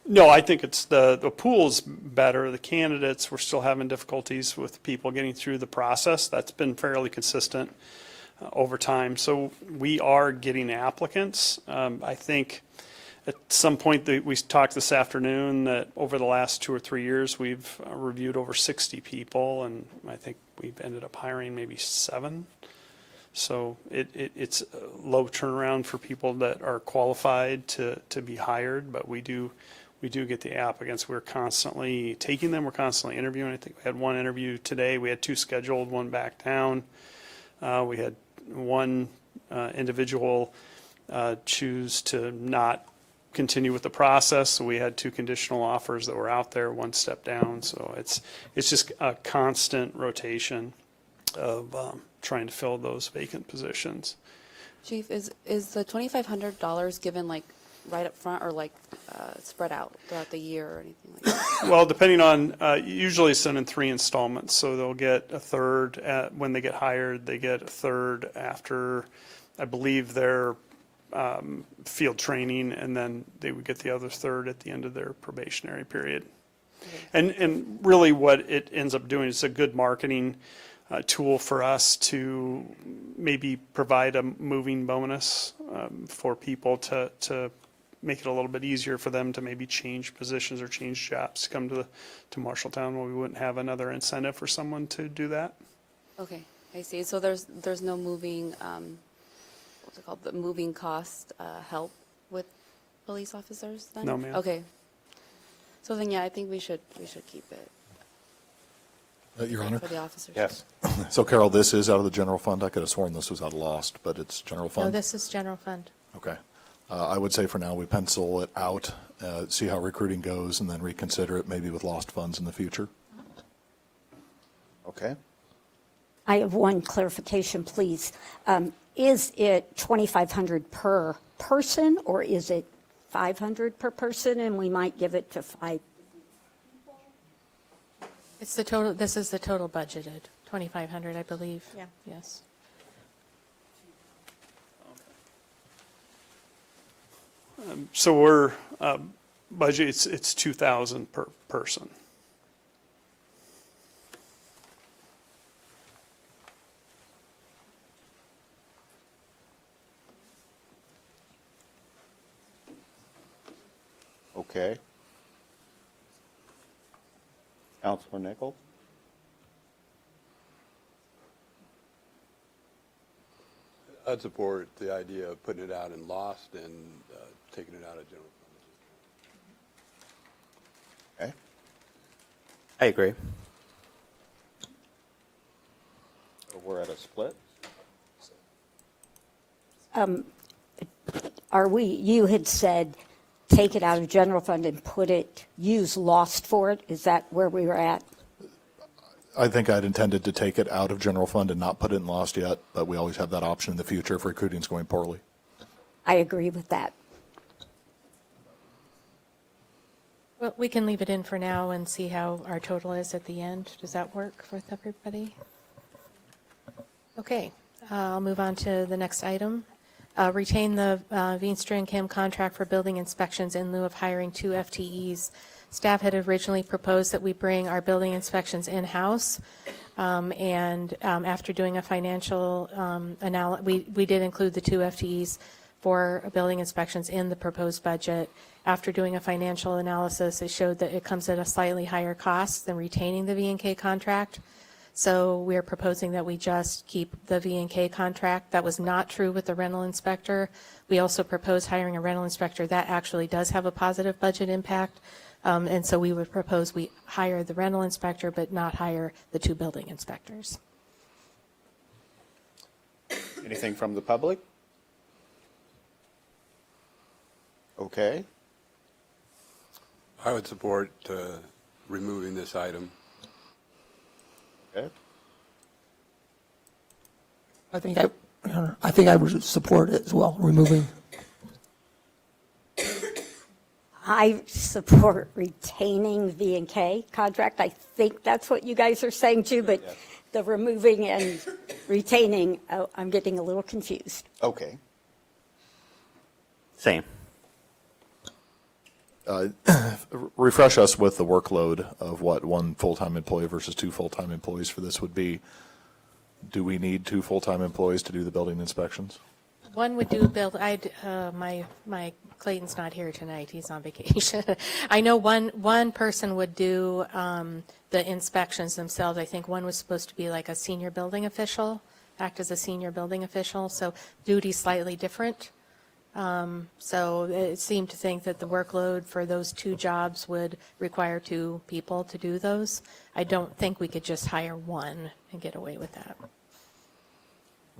No, I think it's the pool's better. The candidates, we're still having difficulties with people getting through the process. That's been fairly consistent over time. So we are getting applicants. I think at some point that we talked this afternoon that over the last 2 or 3 years, we've reviewed over 60 people, and I think we've ended up hiring maybe 7. So it's a low turnaround for people that are qualified to be hired, but we do get the applicants. We're constantly taking them. We're constantly interviewing. I think we had 1 interview today. We had 2 scheduled, 1 back down. We had 1 individual choose to not continue with the process. So we had 2 conditional offers that were out there, 1 step down. So it's just a constant rotation of trying to fill those vacant positions. Chief, is the $2,500 given like right up front or like spread out throughout the year or anything like that? Well, depending on, usually it's done in 3 installments. So they'll get a third when they get hired. They get a third after, I believe, their field training, and then they would get the other third at the end of their probationary period. And really what it ends up doing is a good marketing tool for us to maybe provide a moving bonus for people to make it a little bit easier for them to maybe change positions or change jobs to come to Marshalltown, where we wouldn't have another incentive for someone to do that. Okay, I see. So there's no moving, what's it called, the moving cost help with police officers then? No, ma'am. Okay. So then, yeah, I think we should keep it Your Honor? for the officers. Yes. So Carol, this is out of the general fund? I could have sworn this was out of lost, but it's general fund? No, this is general fund. Okay. I would say for now, we pencil it out, see how recruiting goes, and then reconsider it maybe with lost funds in the future. Okay. I have one clarification, please. Is it 2,500 per person, or is it 500 per person, and we might give it to 5? It's the total, this is the total budgeted, 2,500, I believe. Yeah. Yes. So we're, budget, it's 2,000 per person. Okay. Counselor Nichols? I'd support the idea of putting it out in lost and taking it out of general fund. Okay. I agree. So we're at a split? You had said, take it out of general fund and use lost for it? Is that where we were at? I think I'd intended to take it out of general fund and not put it in lost yet, but we always have that option in the future if recruiting's going poorly. I agree with that. Well, we can leave it in for now and see how our total is at the end. Does that work with everybody? Okay, I'll move on to the next item. Retain the Veenstra and Kim contract for building inspections in lieu of hiring 2 FTEs. Staff had originally proposed that we bring our building inspections in-house, and after doing a financial analysis, we did include the 2 FTEs for building inspections in the proposed budget. After doing a financial analysis, it showed that it comes at a slightly higher cost than retaining the V&K contract. So we're proposing that we just keep the V&K contract. That was not true with the rental inspector. We also proposed hiring a rental inspector. That actually does have a positive budget impact. And so we would propose we hire the rental inspector, but not hire the 2 building inspectors. Anything from the public? Okay. I would support removing this item. Okay. I think I would support it as well, removing. I support retaining V&K contract. I think that's what you guys are saying too, but the removing and retaining, I'm getting a little confused. Okay. Same. Refresh us with the workload of what 1 full-time employee versus 2 full-time employees for this would be. Do we need 2 full-time employees to do the building inspections? One would do my Clayton's not here tonight. He's on vacation. I know one person would do the inspections themselves. I think one was supposed to be like a senior building official, act as a senior building official. So duty slightly different. So it seemed to think that the workload for those 2 jobs would require 2 people to do those. I don't think we could just hire one and get away with that.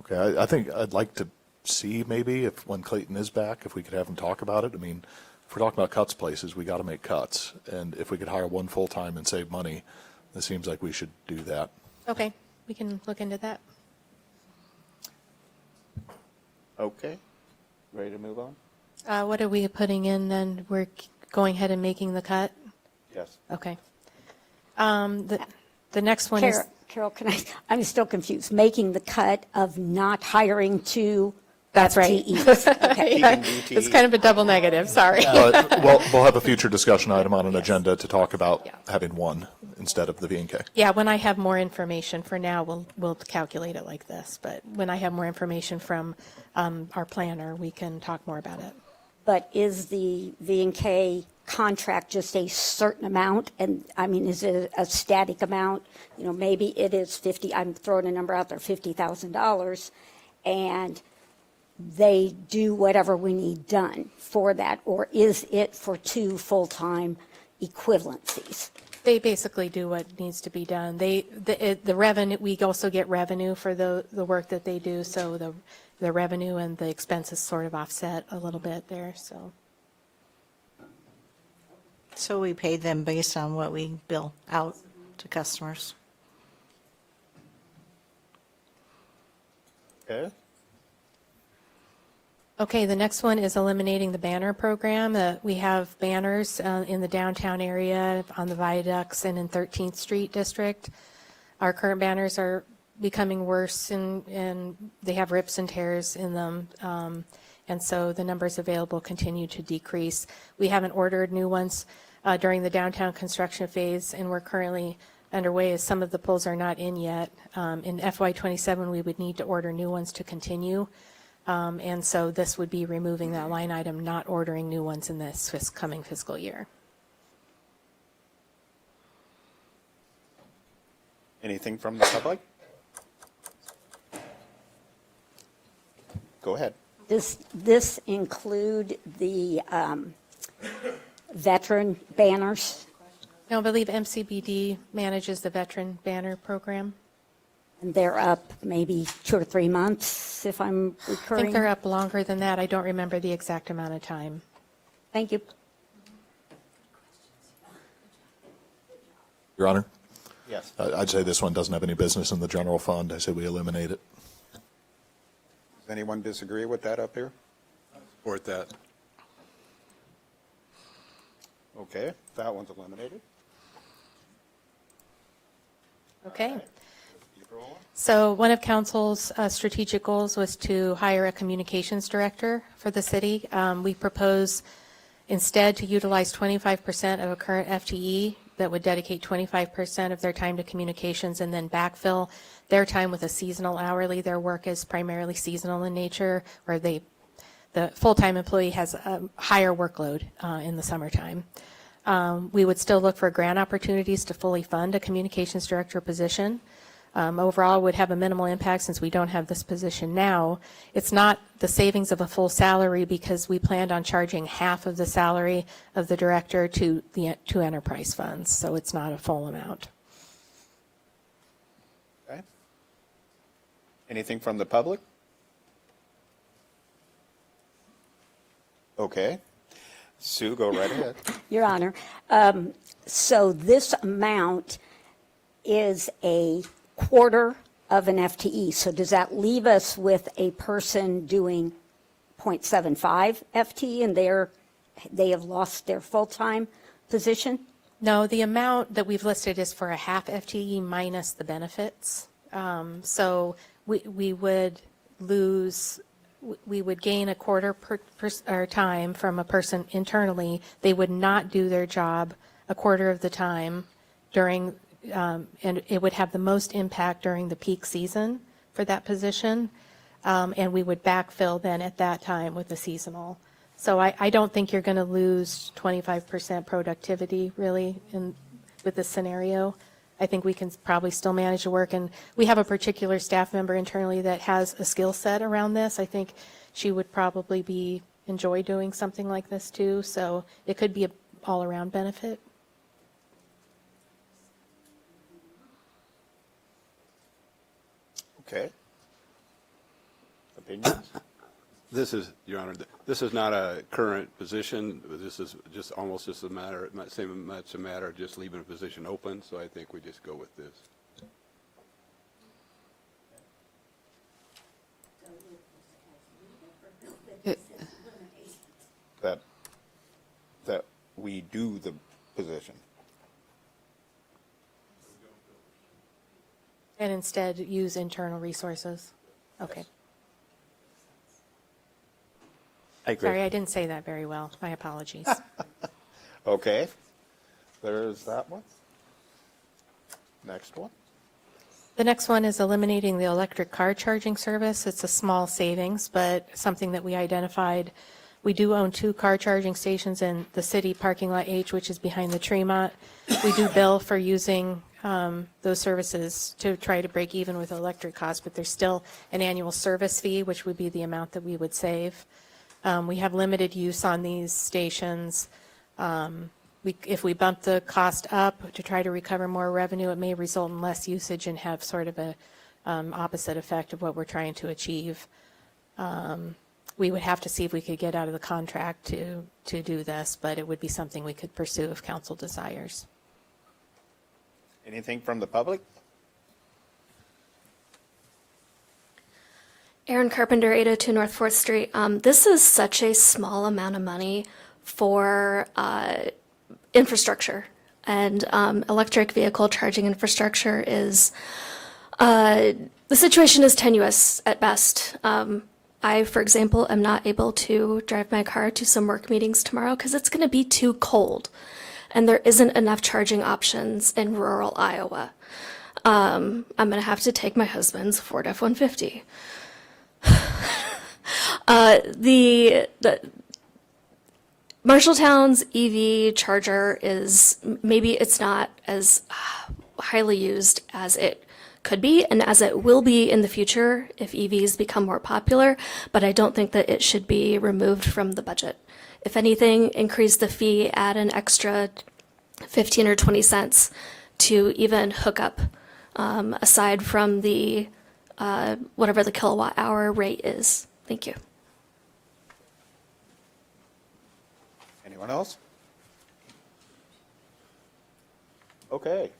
Okay, I think I'd like to see maybe if when Clayton is back, if we could have him talk about it. I mean, if we're talking about cuts places, we got to make cuts. And if we could hire 1 full-time and save money, it seems like we should do that. Okay, we can look into that. Okay. Ready to move on? What are we putting in then? We're going ahead and making the cut? Yes. Okay. The next one is, Carol, I'm still confused. Making the cut of not hiring 2 that's right. FTEs. Okay. It's kind of a double negative, sorry. But we'll have a future discussion item on an agenda to talk about having 1 instead of the V&K. Yeah, when I have more information, for now, we'll calculate it like this, but when I have more information from our planner, we can talk more about it. but is the V&K contract just a certain amount? And, I mean, is it a static amount? You know, maybe it is 50, I'm throwing a number out there, $50,000, and they do whatever we need done for that, or is it for 2 full-time equivalencies? They basically do what needs to be done. The revenue, we also get revenue for the work that they do, so the revenue and the expenses sort of offset a little bit there, so. So we pay them based on what we bill out to customers. Okay. Okay, the next one is eliminating the banner program. We have banners in the downtown area, on the viaducts, and in 13th Street District. Our current banners are becoming worse, and they have rips and tears in them, and so the numbers available continue to decrease. We haven't ordered new ones during the downtown construction phase, and we're currently underway as some of the poles are not in yet. In FY27, we would need to order new ones to continue. And so this would be removing that line item, not ordering new ones in this coming fiscal year. Anything from the public? Go ahead. Does this include the veteran banners? No, I believe MCBD manages the veteran banner program. And they're up maybe 2 or 3 months, if I'm I recurring? think they're up longer than that. I don't remember the exact amount of time. Thank you. Your Honor, Yes. I'd say this one doesn't have any business in the general fund. I say we eliminate it. Does anyone disagree with that up here? Support that. Okay, that one's eliminated. Okay. So one of council's strategic goals was to hire a communications director for the city. We propose instead to utilize 25% of a current FTE that would dedicate 25% of their time to communications and then backfill their time with a seasonal hourly. Their work is primarily seasonal in nature, or the full-time employee has a higher workload in the summertime. We would still look for grant opportunities to fully fund a communications director position. Overall, would have a minimal impact since we don't have this position now. It's not the savings of a full salary because we planned on charging half of the salary of the director to enterprise funds, so it's not a full amount. Okay. Anything from the public? Okay. Sue, go right ahead. Your Honor, so this amount is a quarter of an FTE. So does that leave us with a person doing 0.75 FTE and they have lost their full-time position? No, the amount that we've listed is for a half FTE minus the benefits. So we would lose, we would gain a quarter per time from a person internally. They would not do their job a quarter of the time during, and it would have the most impact during the peak season for that position. And we would backfill then at that time with the seasonal. So I don't think you're going to lose 25% productivity really with this scenario. I think we can probably still manage the work. And we have a particular staff member internally that has a skill set around this. I think she would probably enjoy doing something like this too. So it could be an all-around benefit. Okay. Opinions? This is, Your Honor, this is not a current position. This is just almost just a matter, same much a matter of just leaving a position open, so I think we just go with this. That we do the position. And instead use internal resources. Okay. I agree. Sorry, I didn't say that very well. My apologies. Okay. There's that one. Next one. The next one is eliminating the electric car charging service. It's a small savings, but something that we identified We do own 2 car charging stations in the city parking lot H, which is behind the Tremont. We do bill for using those services to try to break even with electric costs, but there's still an annual service fee, which would be the amount that we would save. We have limited use on these stations. If we bump the cost up to try to recover more revenue, it may result in less usage and have sort of a opposite effect of what we're trying to achieve. We would have to see if we could get out of the contract to do this, but it would be something we could pursue if council desires. Anything from the public? Erin Carpenter, 802 North 4th Street. This is such a small amount of money for infrastructure, and electric vehicle charging infrastructure is, the situation is tenuous at best. I, for example, am not able to drive my car to some work meetings tomorrow because it's going to be too cold, and there isn't enough charging options in rural Iowa. I'm going to have to take my husband's Ford F-150. The Marshalltown's EV charger is, maybe it's not as highly used as it could be and as it will be in the future if EVs become more popular, but I don't think that it should be removed from the budget. If anything, increase the fee, add an extra 15 or 20 cents to even hook up, aside from the whatever the kilowatt hour rate is. Thank you. Anyone else? Okay.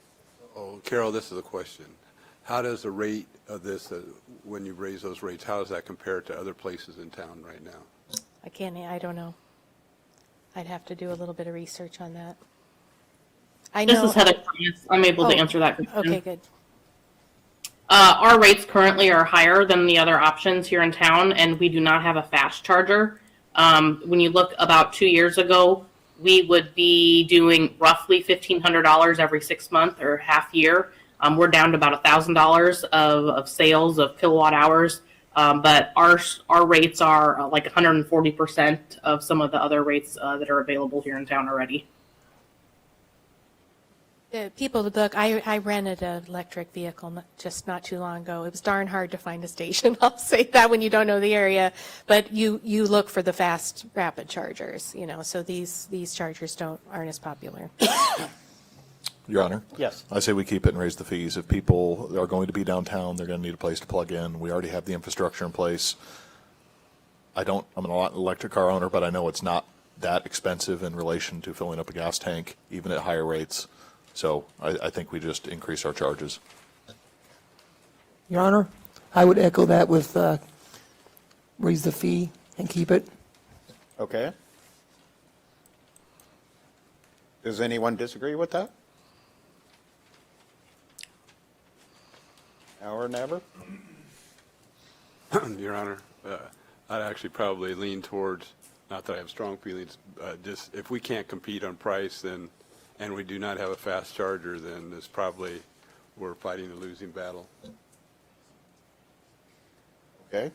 Oh, Carol, this is a question. How does the rate of this, when you raise those rates, how does that compare to other places in town right now? I don't know. I'd have to do a little bit of research on that. I This know. is Heather Thomas. I'm able to answer that question. Okay, good. Our rates currently are higher than the other options here in town, and we do not have a fast charger. When you look about 2 years ago, we would be doing roughly $1,500 every 6 months or half year. We're down to about $1,000 of sales of kilowatt hours, but our rates are like 140% of some of the other rates that are available here in town already. People to look, I rented an electric vehicle just not too long ago. It was darn hard to find a station. I'll say that when you don't know the area, but you look for the fast, rapid chargers, so these chargers aren't as popular. Your Honor? Yes. I say we keep it and raise the fees. If people are going to be downtown, they're going to need a place to plug in. We already have the infrastructure in place. I'm an electric car owner, but I know it's not that expensive in relation to filling up a gas tank, even at higher rates. So I think we just increase our charges. Your Honor, I would echo that with raise the fee and keep it. Okay. Does anyone disagree with that? Now or never? Your Honor, I'd actually probably lean towards, not that I have strong feelings, just if we can't compete on price, and we do not have a fast charger, then it's probably, we're fighting a losing battle. Okay.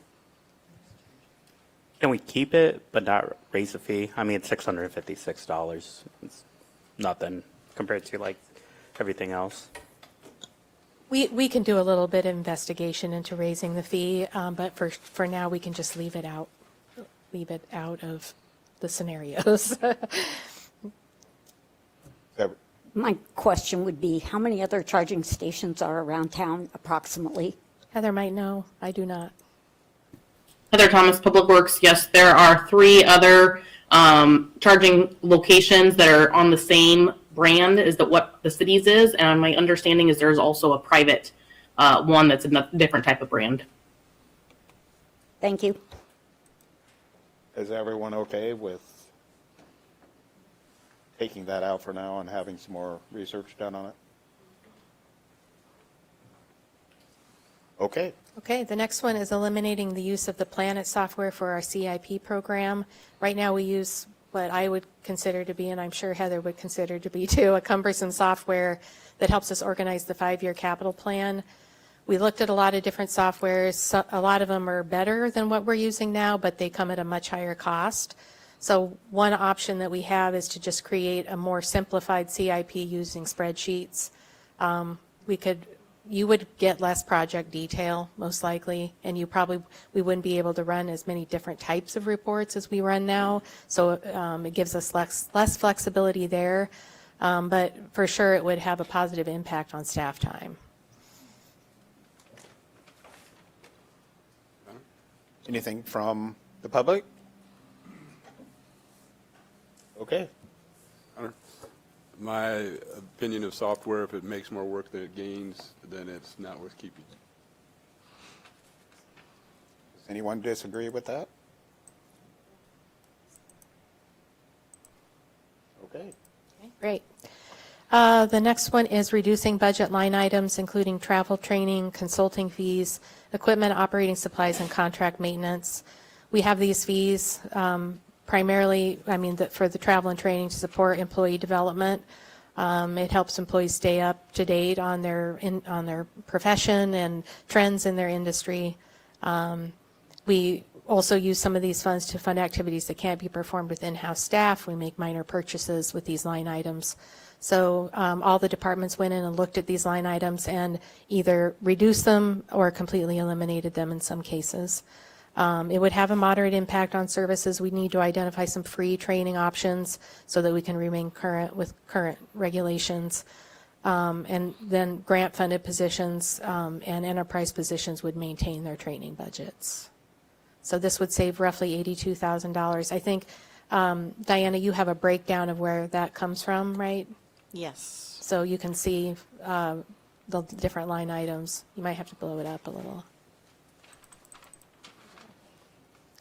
Can we keep it but not raise the fee? I mean, it's $656. It's nothing compared to like everything else. We can do a little bit of investigation into raising the fee, but for now, we can just leave it out of the scenarios. My question would be, how many other charging stations are around town approximately? Heather might know. I do not. Heather Thomas, Public Works. Yes, there are 3 other charging locations that are on the same brand as what the city's is, and my understanding is there's also a private one that's a different type of brand. Thank you. Is everyone okay with taking that out for now and having some more research done on it? Okay. Okay, the next one is eliminating the use of the Planet software for our CIP program. Right now, we use what I would consider to be, and I'm sure Heather would consider to be too, a cumbersome software that helps us organize the 5-year capital plan. We looked at a lot of different softwares. A lot of them are better than what we're using now, but they come at a much higher cost. So one option that we have is to just create a more simplified CIP using spreadsheets. You would get less project detail, most likely, and we wouldn't be able to run as many different types of reports as we run now. So it gives us less flexibility there, but for sure it would have a positive impact on staff time. Anything from the public? Okay. My opinion of software, if it makes more work than it gains, then it's not worth keeping. Does anyone disagree with that? Okay. Great. The next one is reducing budget line items, including travel, training, consulting fees, equipment, operating supplies, and contract maintenance. We have these fees primarily, for the travel and training to support employee development. It helps employees stay up to date on their profession and trends in their industry. We also use some of these funds to fund activities that can't be performed with in-house staff. We make minor purchases with these line items. So all the departments went in and looked at these line items and either reduced them or completely eliminated them in some cases. It would have a moderate impact on services. We need to identify some free training options so that we can remain current with current regulations. And then grant-funded positions and enterprise positions would maintain their training budgets. So this would save roughly $82,000. I think, Diana, you have a breakdown of where that comes from, right? Yes. So you can see the different line items. You might have to blow it up a little.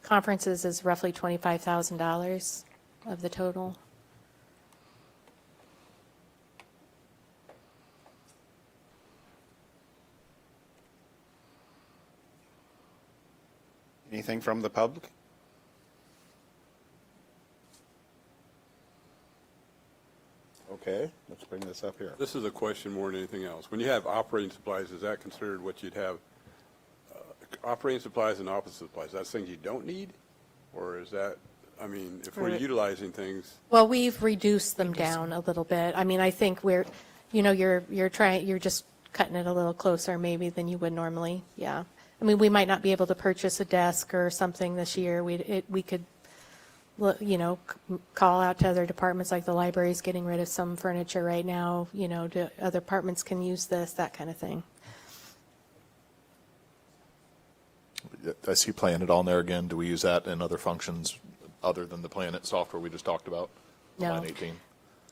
Conferences is roughly $25,000 of the total. Anything from the public? Okay, let's bring this up here. This is a question more than anything else. When you have operating supplies, is that considered what you'd have? Operating supplies and office supplies, that's things you don't need? Or is that, if we're utilizing things? Well, we've reduced them down a little bit. I think you're just cutting it a little closer maybe than you would normally. Yeah. We might not be able to purchase a desk or something this year. We could, call out to other departments, like the library's getting rid of some furniture right now, other departments can use this, that kind of thing. I see Planet on there again. Do we use that in other functions other than the Planet software we just talked about? No. Line 18.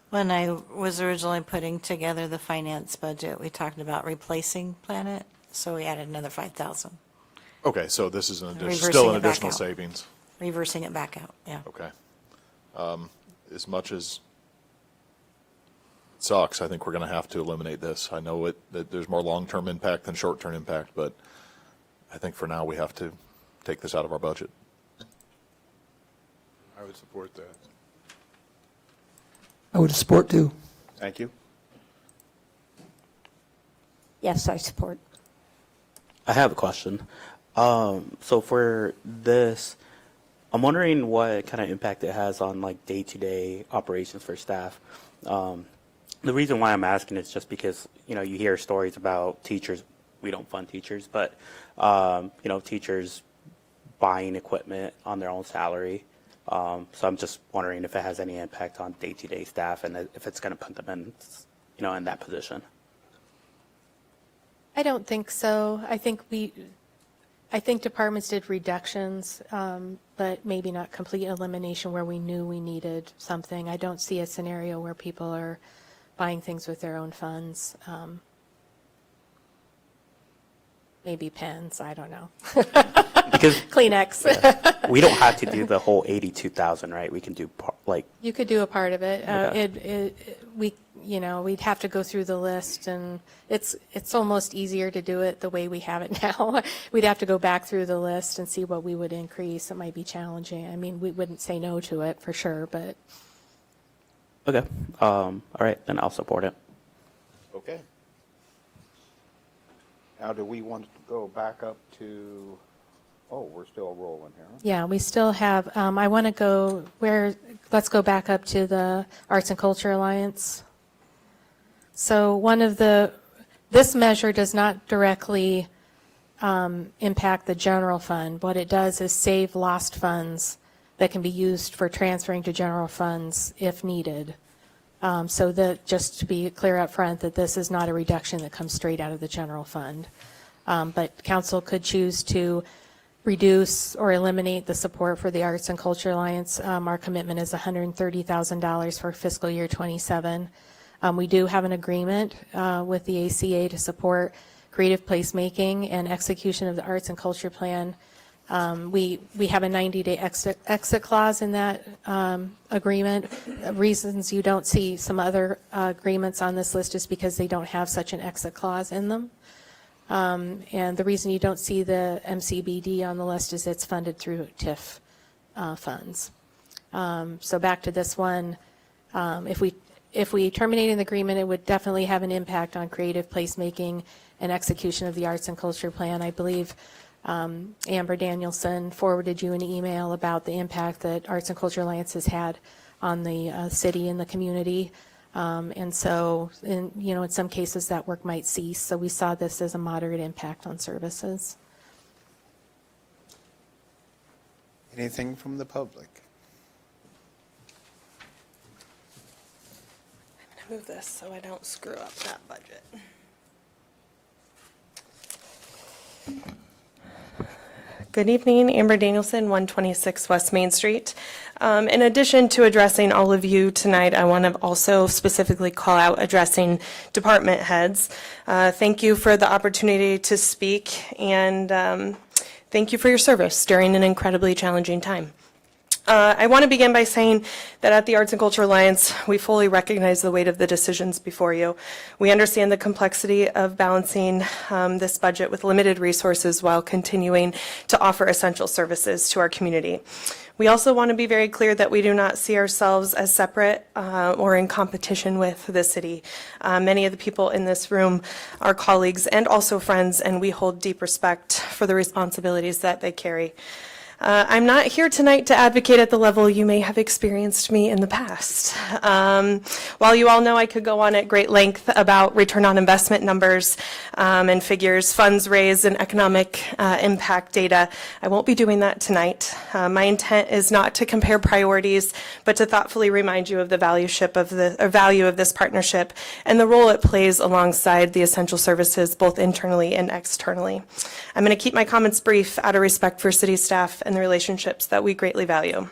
When I was originally putting together the finance budget, we talked about replacing Planet, so we added another 5,000, Okay, so this is Reversing still an it back additional out. savings. reversing it back out, yeah. Okay. As much as it sucks, I think we're going to have to eliminate this. I know that there's more long-term impact than short-term impact, but I think for now we have to take this out of our budget. I would support that. I would support too. Thank you. Yes, I support. I have a question. So for this, I'm wondering what kind of impact it has on like day-to-day operations for staff. The reason why I'm asking is just because, you hear stories about teachers. We don't fund teachers, but, teachers buying equipment on their own salary. So I'm just wondering if it has any impact on day-to-day staff and if it's going to put them in, in that position. I don't think so. I think departments did reductions, but maybe not complete elimination where we knew we needed something. I don't see a scenario where people are buying things with their own funds. Maybe pens, I don't know. Because Kleenex. we don't have to do the whole 82,000, right? We can do You could do a part of it. Okay. We'd have to go through the list, and it's almost easier to do it the way we have it now. We'd have to go back through the list and see what we would increase. It might be challenging. We wouldn't say no to it for sure, but. Okay. All right, then I'll support it. Okay. Now, do we want to go back up to Oh, we're still rolling here. Yeah, we still have, I want to go let's go back up to the Arts and Culture Alliance. So this measure does not directly impact the general fund. What it does is save lost funds that can be used for transferring to general funds if needed. So just to be clear up front, that this is not a reduction that comes straight out of the general fund. But council could choose to reduce or eliminate the support for the Arts and Culture Alliance. Our commitment is $130,000 for fiscal year 27. We do have an agreement with the ACA to support creative placemaking and execution of the Arts and Culture Plan. We have a 90-day exit clause in that agreement. Reasons you don't see some other agreements on this list is because they don't have such an exit clause in them. And the reason you don't see the MCBD on the list is it's funded through TIF funds. So back to this one, if we terminate an agreement, it would definitely have an impact on creative placemaking and execution of the Arts and Culture Plan. I believe Amber Danielson forwarded you an email about the impact that Arts and Culture Alliance has had on the city and the community. And so, in some cases, that work might cease. So we saw this as a moderate impact on services. Anything from the public? I'm going to move this so I don't screw up that budget. Good evening, Amber Danielson, 126 West Main Street. In addition to addressing all of you tonight, I want to also specifically call out addressing department heads. Thank you for the opportunity to speak, and thank you for your service during an incredibly challenging time. I want to begin by saying that at the Arts and Culture Alliance, we fully recognize the weight of the decisions before you. We understand the complexity of balancing this budget with limited resources while continuing to offer essential services to our community. We also want to be very clear that we do not see ourselves as separate or in competition with the city. Many of the people in this room are colleagues and also friends, and we hold deep respect for the responsibilities that they carry. I'm not here tonight to advocate at the level you may have experienced me in the past. While you all know I could go on at great length about return on investment numbers and figures, funds raised, and economic impact data, I won't be doing that tonight. My intent is not to compare priorities, but to thoughtfully remind you of the value of this partnership and the role it plays alongside the essential services, both internally and externally. I'm going to keep my comments brief out of respect for city staff and the relationships that we greatly value.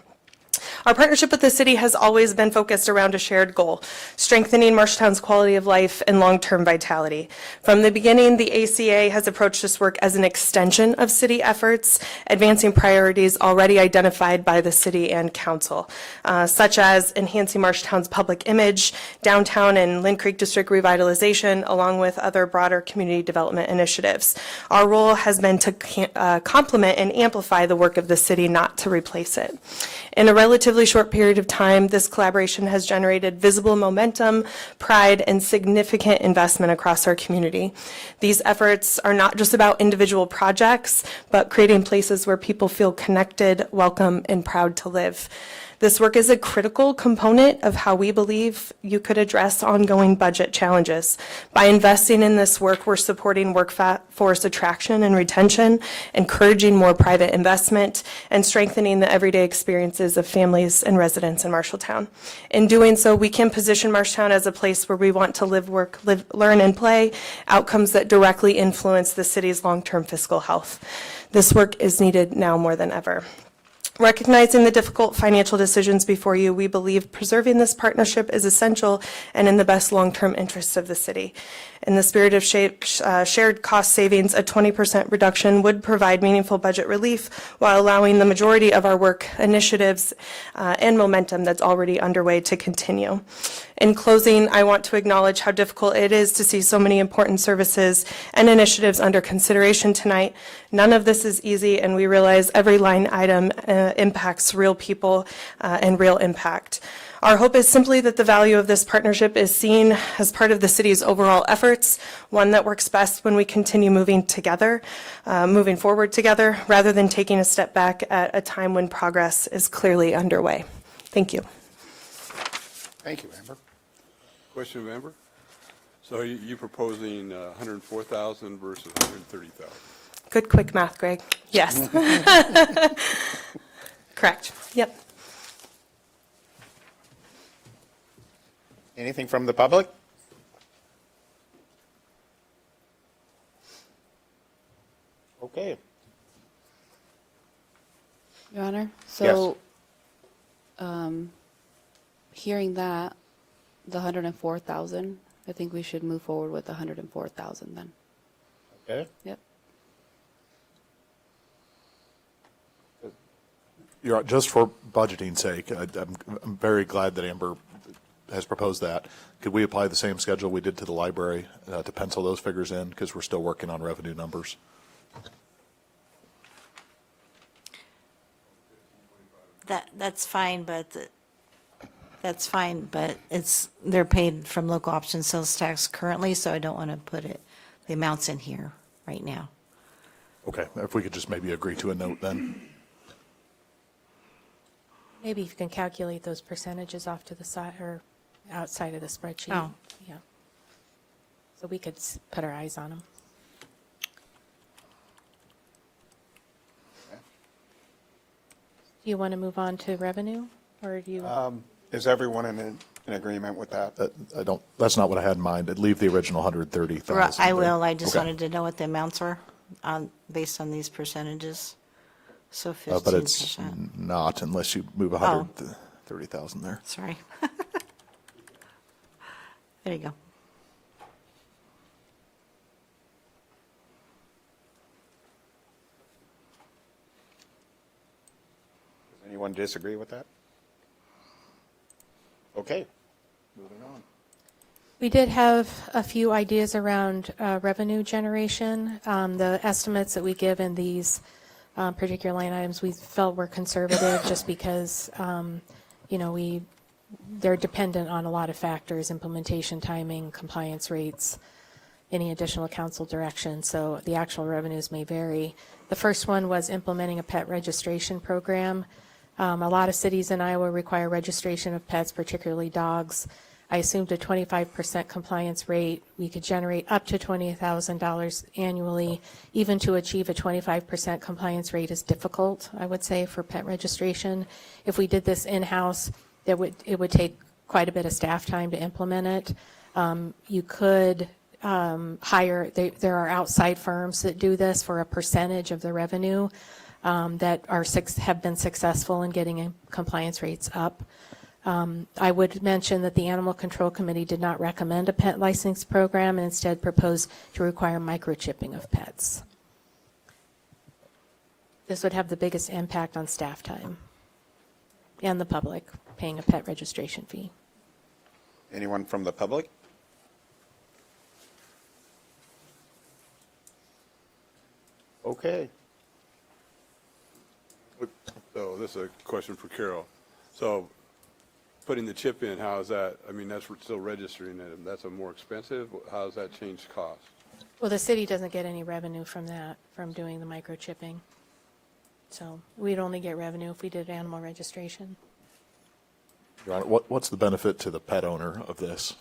Our partnership with the city has always been focused around a shared goal, strengthening Marshalltown's quality of life and long-term vitality. From the beginning, the ACA has approached this work as an extension of city efforts, advancing priorities already identified by the city and council, such as enhancing Marshalltown's public image, downtown and Lynn Creek District revitalization, along with other broader community development initiatives. Our role has been to complement and amplify the work of the city, not to replace it. In a relatively short period of time, this collaboration has generated visible momentum, pride, and significant investment across our community. These efforts are not just about individual projects, but creating places where people feel connected, welcome, and proud to live. This work is a critical component of how we believe you could address ongoing budget challenges. By investing in this work, we're supporting workforce attraction and retention, encouraging more private investment, and strengthening the everyday experiences of families and residents in Marshalltown. In doing so, we can position Marshalltown as a place where we want to live, work, learn, and play, outcomes that directly influence the city's long-term fiscal health. This work is needed now more than ever. Recognizing the difficult financial decisions before you, we believe preserving this partnership is essential and in the best long-term interests of the city. In the spirit of shared cost savings, a 20% reduction would provide meaningful budget relief while allowing the majority of our work, initiatives, and momentum that's already underway to continue. In closing, I want to acknowledge how difficult it is to see so many important services and initiatives under consideration tonight. None of this is easy, and we realize every line item impacts real people and real impact. Our hope is simply that the value of this partnership is seen as part of the city's overall efforts, one that works best when we continue moving together, moving forward together, rather than taking a step back at a time when progress is clearly underway. Thank you. Thank you, Amber. Question of Amber? So are you proposing 104,000 versus 130,000? Good quick math, Greg. Yes. Correct. Yep. Anything from the public? Okay. Your Honor, so, hearing that, the 104,000, I think we should move forward with the 104,000 then. Okay. Yep. Just for budgeting sake, I'm very glad that Amber has proposed that. Could we apply the same schedule we did to the library to pencil those figures in, because we're still working on revenue numbers? That's fine, but they're paid from local option sales tax currently, so I don't want to put the amounts in here right now. Okay, if we could just maybe agree to a note then. Maybe you can calculate those percentages off to the side or outside of the spreadsheet. Oh. Yeah. So we could put our eyes on them. Do you want to move on to revenue, or do you? Is everyone in agreement with that? That's not what I had in mind. I'd leave the original 130,000. I will, I just Okay. wanted to know what the amounts were based on these percentages. So 15%. But it's not unless you move 130,000 there. Sorry. There you go. Does anyone disagree with that? Okay, moving on. We did have a few ideas around revenue generation. The estimates that we give in these particular line items we felt were conservative just because, they're dependent on a lot of factors: implementation timing, compliance rates, any additional council direction. So the actual revenues may vary. The first one was implementing a pet registration program. A lot of cities in Iowa require registration of pets, particularly dogs. I assumed a 25% compliance rate. We could generate up to $20,000 annually. Even to achieve a 25% compliance rate is difficult, I would say, for pet registration. If we did this in-house, it would take quite a bit of staff time to implement it. You could hire, there are outside firms that do this for a percentage of the revenue that have been successful in getting compliance rates up. I would mention that the Animal Control Committee did not recommend a pet license program and instead proposed to require microchipping of pets. This would have the biggest impact on staff time and the public paying a pet registration fee. Anyone from the public? Okay. So this is a question for Carol. So putting the chip in, how is that? I mean, that's still registering it. That's a more expensive. How does that change cost? Well, the city doesn't get any revenue from that, from doing the microchipping. So we'd only get revenue if we did animal registration. Your Honor, what's the benefit to the pet owner of this?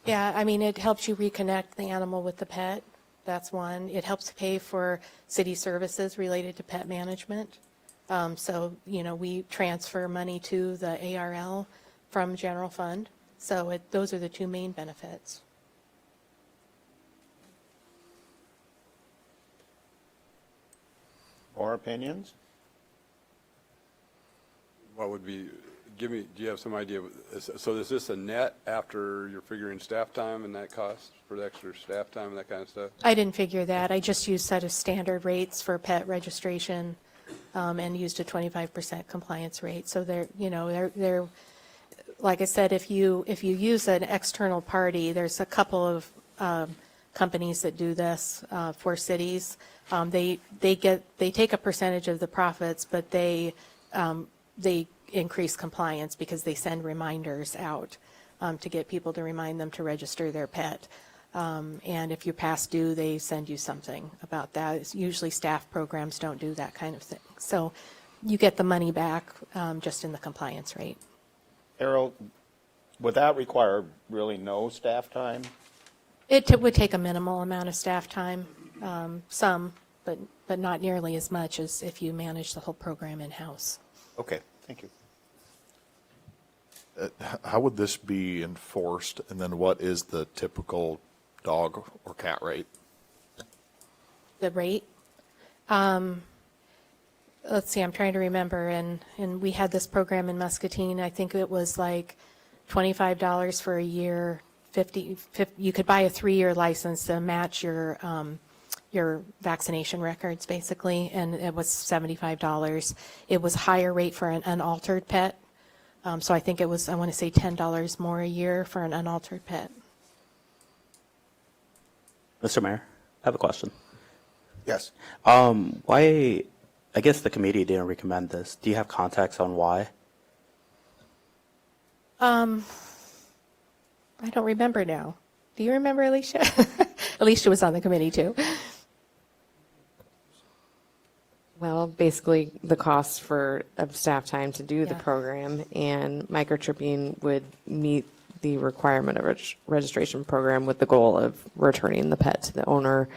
Yeah, I mean, it helps you reconnect the animal with the pet. That's one. It helps pay for city services related to pet management. So, we transfer money to the ARL from general fund. So those are the two main benefits. More opinions? What would be, do you have some idea? So is this a net after you're figuring staff time and that cost for the extra staff time and that kind of stuff? I didn't figure that. I just used set of standard rates for pet registration and used a 25% compliance rate. So they're like I said, if you use an external party, there's a couple of companies that do this for cities. They take a percentage of the profits, but they increase compliance because they send reminders out to get people to remind them to register their pet. And if you're past due, they send you something about that. It's usually staff programs don't do that kind of thing. So you get the money back just in the compliance rate. Errol, would that require really no staff time? It would take a minimal amount of staff time, some, but not nearly as much as if you manage the whole program in-house. Okay, thank you. How would this be enforced, and then what is the typical dog or cat rate? The rate? Let's see, I'm trying to remember, and we had this program in Muscatine. I think it was like $25 for a year, 50, you could buy a 3-year license to match your vaccination records, basically, and it was $75. It was higher rate for an unaltered pet. So I think it was, I want to say $10 more a year for an unaltered pet. Mr. Mayor, I have a question. Yes. Why, I guess the committee didn't recommend this. Do you have context on why? I don't remember now. Do you remember, Alicia? Alicia was on the committee too. Well, basically the cost of staff time to do the Yeah. program, and microchipping would meet the requirement of a registration program with the goal of returning the pet to the owner.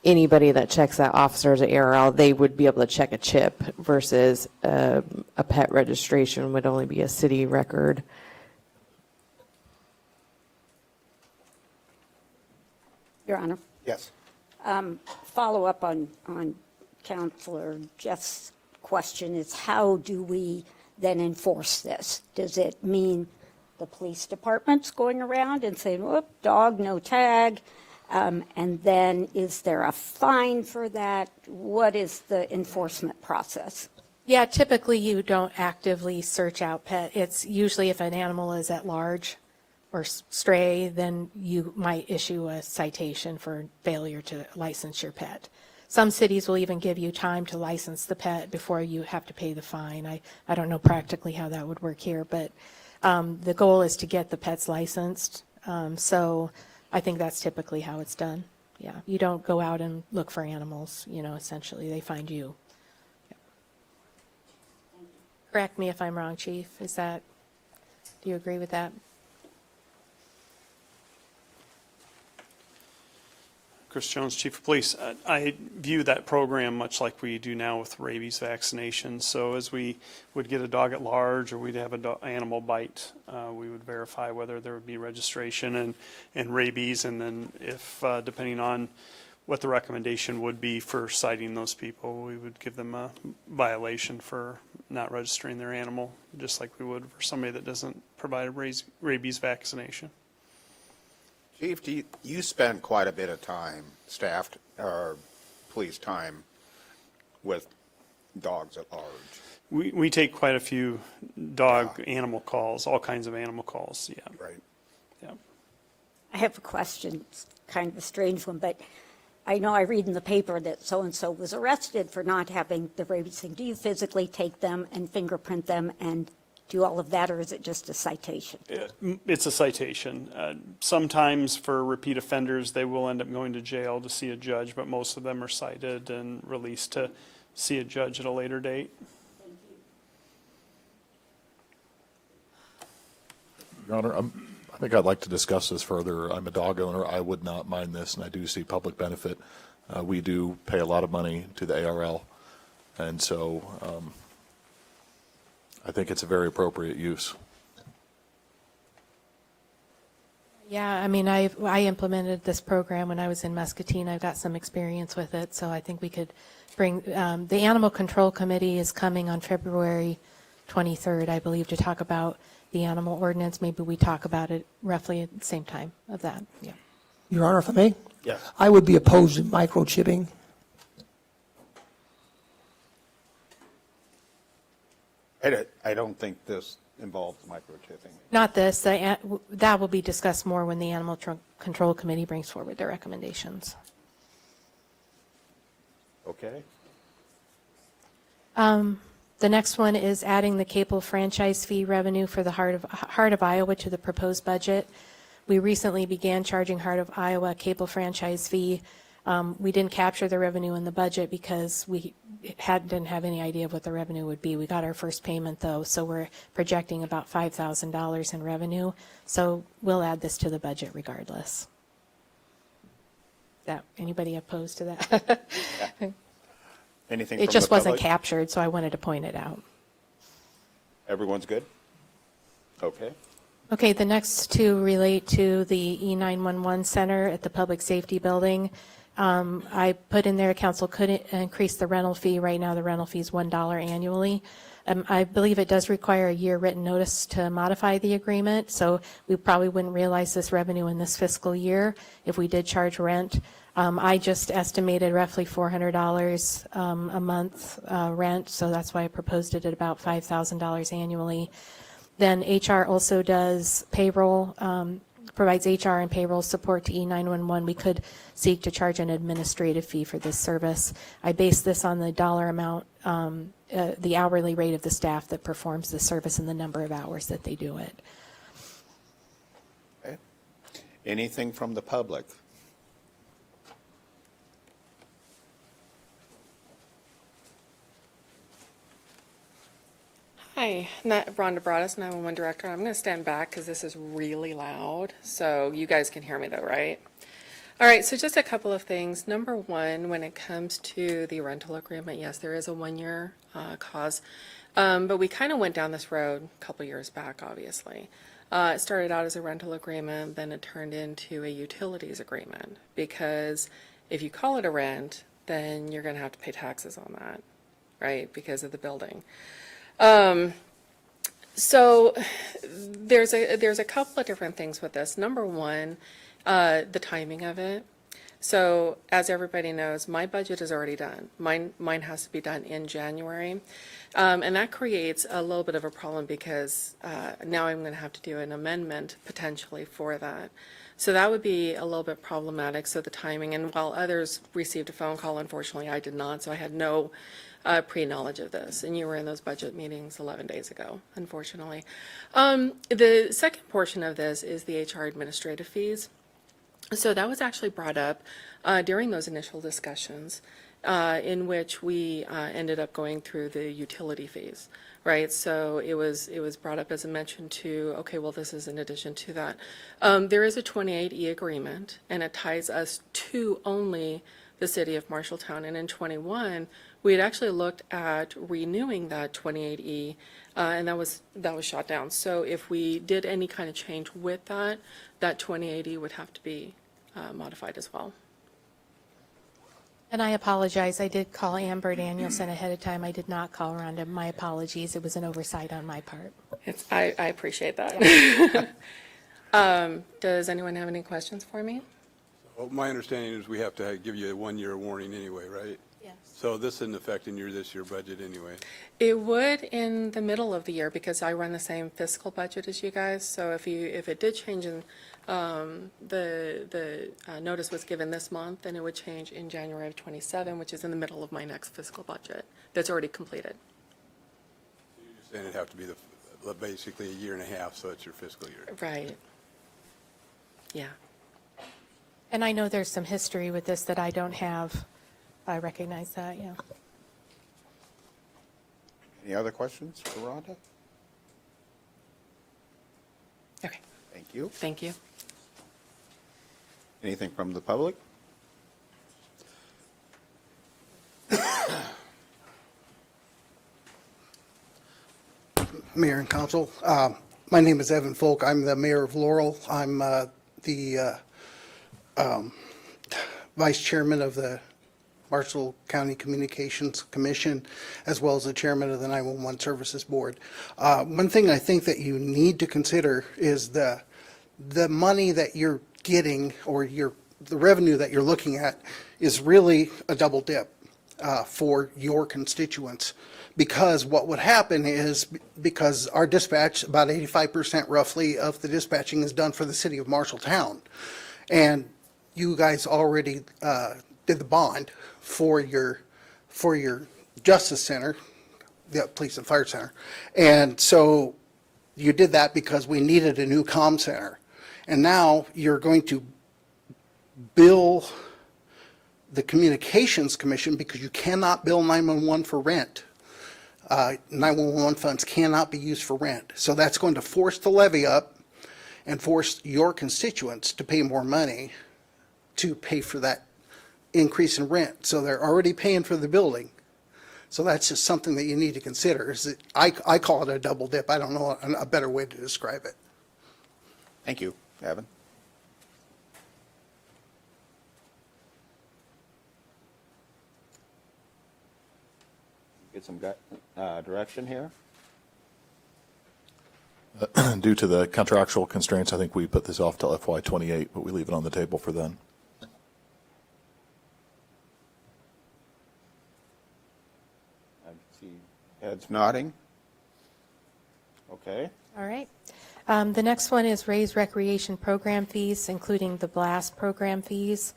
Anybody that checks that officer's ARL, they would be able to check a chip versus a pet registration would only be a city record. Your Honor. Yes. Follow up on Counselor Jeff's question is how do we then enforce this? Does it mean the police department's going around and saying, whoop, dog, no tag? And then is there a fine for that? What is the enforcement process? Yeah, typically you don't actively search out pet. It's usually if an animal is at large or stray, then you might issue a citation for failure to license your pet. Some cities will even give you time to license the pet before you have to pay the fine. I don't know practically how that would work here, but the goal is to get the pets licensed. So I think that's typically how it's done. Yeah, you don't go out and look for animals, essentially. They find you. Yeah. Correct me if I'm wrong, Chief. Do you agree with that? Chris Jones, Chief of Police. I view that program much like we do now with rabies vaccination. So as we would get a dog at large or we'd have an animal bite, we would verify whether there would be registration and rabies. And then if, depending on what the recommendation would be for citing those people, we would give them a violation for not registering their animal, just like we would for somebody that doesn't provide a rabies vaccination. Chief, you spend quite a bit of time, staffed, or police time, with dogs at large. We take quite a few animal calls, all kinds of animal calls, yeah. Right. Yeah. I have a question, it's kind of a strange one, but I know I read in the paper that so-and-so was arrested for not having the rabies thing. Do you physically take them and fingerprint them and do all of that, or is it just a citation? It's a citation. Sometimes for repeat offenders, they will end up going to jail to see a judge, but most of them are cited and released to see a judge at a later date. Your Honor, I think I'd like to discuss this further. I'm a dog owner. I would not mind this, and I do see public benefit. We do pay a lot of money to the ARL, and so I think it's a very appropriate use. Yeah, I mean, I implemented this program when I was in Muscatine. I've got some experience with it, so I think we could bring, the Animal Control Committee is coming on February 23rd, I believe, to talk about the animal ordinance. Maybe we talk about it roughly at the same time of that, yeah. Your Honor, if I may? Yes. I would be opposed to microchipping. I don't think this involves microchipping. Not this, that will be discussed more when the Animal Control Committee brings forward their recommendations. Okay. The next one is adding the cable franchise fee revenue for the Heart of Iowa to the proposed budget. We recently began charging Heart of Iowa cable franchise fee. We didn't capture the revenue in the budget because we didn't have any idea of what the revenue would be. We got our first payment though, so we're projecting about $5,000 in revenue. So we'll add this to the budget regardless. Anybody opposed to that? Anything It from just the wasn't public? captured, so I wanted to point it out. Everyone's good? Okay. Okay, the next two relate to the E911 Center at the Public Safety Building. I put in there, council could increase the rental fee. Right now, the rental fee is $1 annually. I believe it does require a year written notice to modify the agreement, so we probably wouldn't realize this revenue in this fiscal year if we did charge rent. I just estimated roughly $400 a month rent, so that's why I proposed it at about $5,000 annually. Then HR also does payroll, provides HR and payroll support to E911. We could seek to charge an administrative fee for this service. I base this on the dollar amount, the hourly rate of the staff that performs the service and the number of hours that they do it. Okay. Anything from the public? Hi, Rhonda Broadus, 911 Director. I'm going to stand back because this is really loud, so you guys can hear me though, right? All right, so just a couple of things. Number one, when it comes to the rental agreement, yes, there is a one-year cause, but we kind of went down this road a couple years back, obviously. It started out as a rental agreement, then it turned into a utilities agreement, because if you call it a rent, then you're going to have to pay taxes on that, right, because of the building. So there's a couple of different things with this. Number one, the timing of it. So as everybody knows, my budget is already done. Mine has to be done in January. And that creates a little bit of a problem because now I'm going to have to do an amendment potentially for that. So that would be a little bit problematic. So the timing, and while others received a phone call, unfortunately I did not. So I had no pre-knowledge of this, and you were in those budget meetings 11 days ago, unfortunately. The second portion of this is the HR administrative fees. So that was actually brought up during those initial discussions in which we ended up going through the utility fees, right? So it was brought up as a mention to, okay, well, this is in addition to that. There is a 28E agreement, and it ties us to only the city of Marshalltown, and in 21, we had actually looked at renewing that 28E, and that was shot down. So if we did any kind of change with that 28E would have to be modified as well. And I apologize, I did call Amber Danielson ahead of time. I did not call Rhonda. My apologies. It was an oversight on my part. I appreciate that. Does anyone have any questions for me? Well, my understanding is we have to give you a one-year warning anyway, right? Yes. So this isn't affecting this year budget anyway. It would in the middle of the year because I run the same fiscal budget as you guys. So if it did change in the notice was given this month, then it would change in January of 27, which is in the middle of my next fiscal budget that's already completed. And it'd have to be basically a year and a half, so it's your fiscal year. Right. Yeah. And I know there's some history with this that I don't have. I recognize that, yeah. Any other questions for Rhonda? Okay. Thank you. Thank you. Anything from the public? Mayor and Council, my name is Evan Folk. I'm the mayor of Laurel. I'm the vice chairman of the Marshall County Communications Commission, as well as the chairman of the 911 Services Board. One thing I think that you need to consider is the money that you're getting, or the revenue that you're looking at, is really a double dip for your constituents. Because what would happen is, because our dispatch, about 85% roughly of the dispatching is done for the city of Marshalltown. And you guys already did the bond for your Justice Center, the police and fire center. And so you did that because we needed a new comm center. And now you're going to bill the Communications Commission because you cannot bill 911 for rent. 911 funds cannot be used for rent. So that's going to force the levy up and force your constituents to pay more money to pay for that increase in rent. So they're already paying for the building. So that's just something that you need to consider. Is that I call it a double dip. I don't know a better way to describe it. Thank you. Evan? Get some direction here? Due to the contractual constraints, I think we put this off till FY '28, but we leave it on the table for then. I see heads nodding. Okay. All right. The next one is raise recreation program fees, including the blast program fees.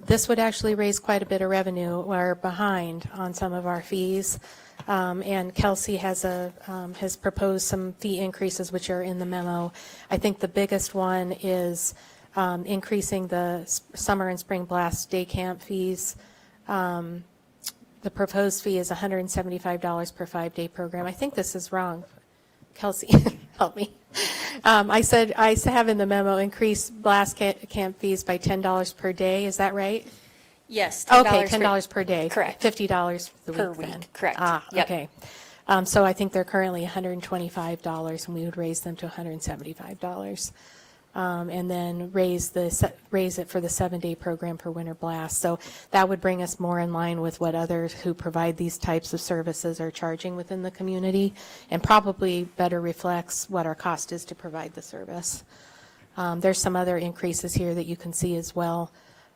This would actually raise quite a bit of revenue. We're behind on some of our fees. And Kelsey has proposed some fee increases, which are in the memo. I think the biggest one is increasing the summer and spring blast day camp fees. The proposed fee is $175 per 5-day program. I think this is wrong. Kelsey, help me. I have in the memo increase blast camp fees by $10 per day. Is that right? Yes. Okay, $10 per day. Correct. $50 Per week then. week, correct. Yep. Okay. So I think they're currently $125, and we would raise them to $175. And then raise it for the 7-day program for winter blast. So that would bring us more in line with what others who provide these types of services are charging within the community, and probably better reflects what our cost is to provide the service. There's some other increases here that you can see as well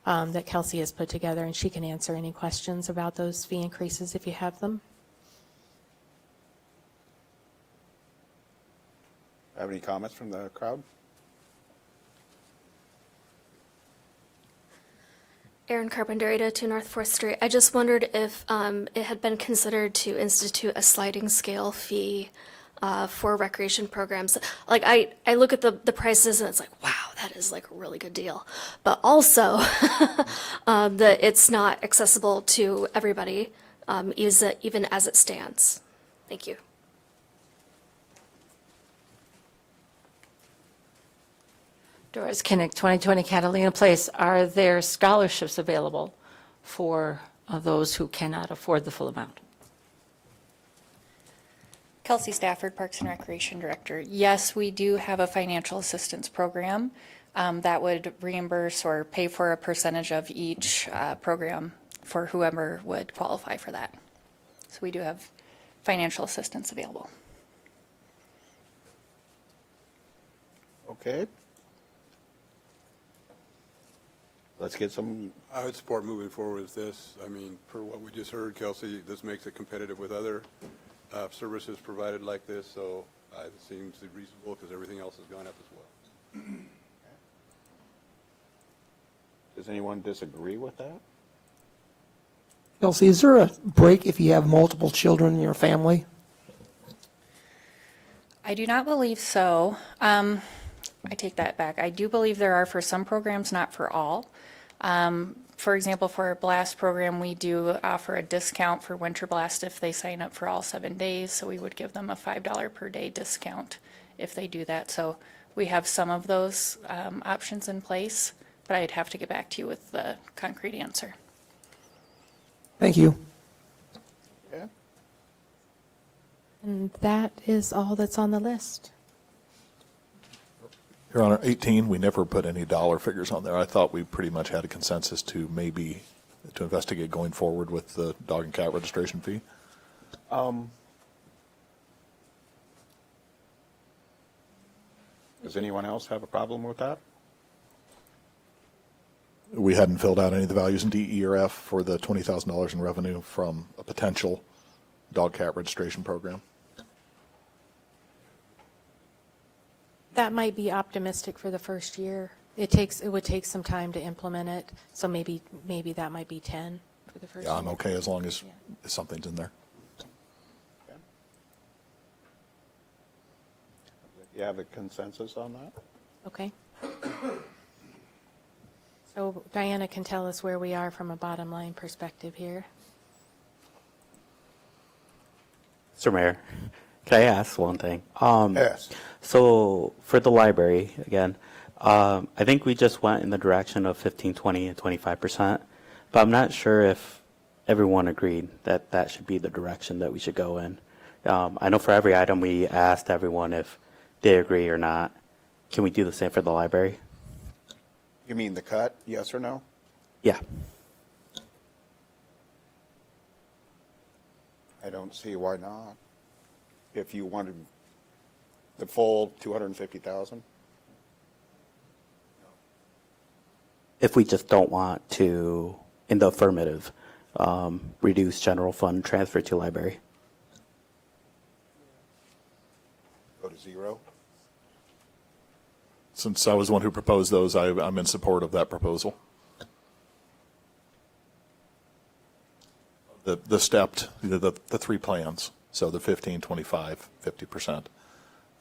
that Kelsey has put together, and she can answer any questions about those fee increases if you have them. Have any comments from the crowd? Erin Carpenter, 802 North 4th Street. I just wondered if it had been considered to institute a sliding scale fee for recreation programs. Like, I look at the prices and it's like, wow, that is like a really good deal. But also, that it's not accessible to everybody, even as it stands. Thank you. Doris Kinnick, 2020 Catalina Place. Are there scholarships available for those who cannot afford the full amount? Kelsey Stafford, Parks and Recreation Director. Yes, we do have a financial assistance program that would reimburse or pay for a percentage of each program for whoever would qualify for that. So we do have financial assistance available. Okay. Let's get some, I would support moving forward with this. I mean, per what we just heard, Kelsey, this makes it competitive with other services provided like this, so it seems reasonable because everything else has gone up as well. does anyone disagree with that? Kelsey, is there a break if you have multiple children in your family? I do not believe so. I take that back. I do believe there are for some programs, not for all. For example, for our blast program, we do offer a discount for winter blast if they sign up for all 7 days. So we would give them a $5 per day discount if they do that. So we have some of those options in place, but I'd have to get back to you with the concrete answer. Thank you. Yeah. And that is all that's on the list. Your Honor, 18, we never put any dollar figures on there. I thought we pretty much had a consensus to investigate going forward with the dog and cat registration fee. Does anyone else have a problem with that? We hadn't filled out any of the values in D, E, or F for the $20,000 in revenue from a potential dog cat registration program. That might be optimistic for the first year. It would take some time to implement it, so maybe that might be 10 for the first year. Yeah, I'm okay as long as something's in there. Okay. You have a consensus on that? Okay. So Diana can tell us where we are from a bottom line perspective here. Mr. Mayor, can I ask one thing? Yes. So for the library, again, I think we just went in the direction of 15, 20, and 25%, but I'm not sure if everyone agreed that that should be the direction that we should go in. I know for every item we asked everyone if they agree or not. Can we do the same for the library? You mean the cut, yes or no? Yeah. I don't see why not. If you wanted the full 250,000? If we just don't want to, in the affirmative, reduce general fund transfer to library. Go to zero? Since I was the one who proposed those, I'm in support of that proposal. The stepped, the three plans, so the 15, 25, 50%.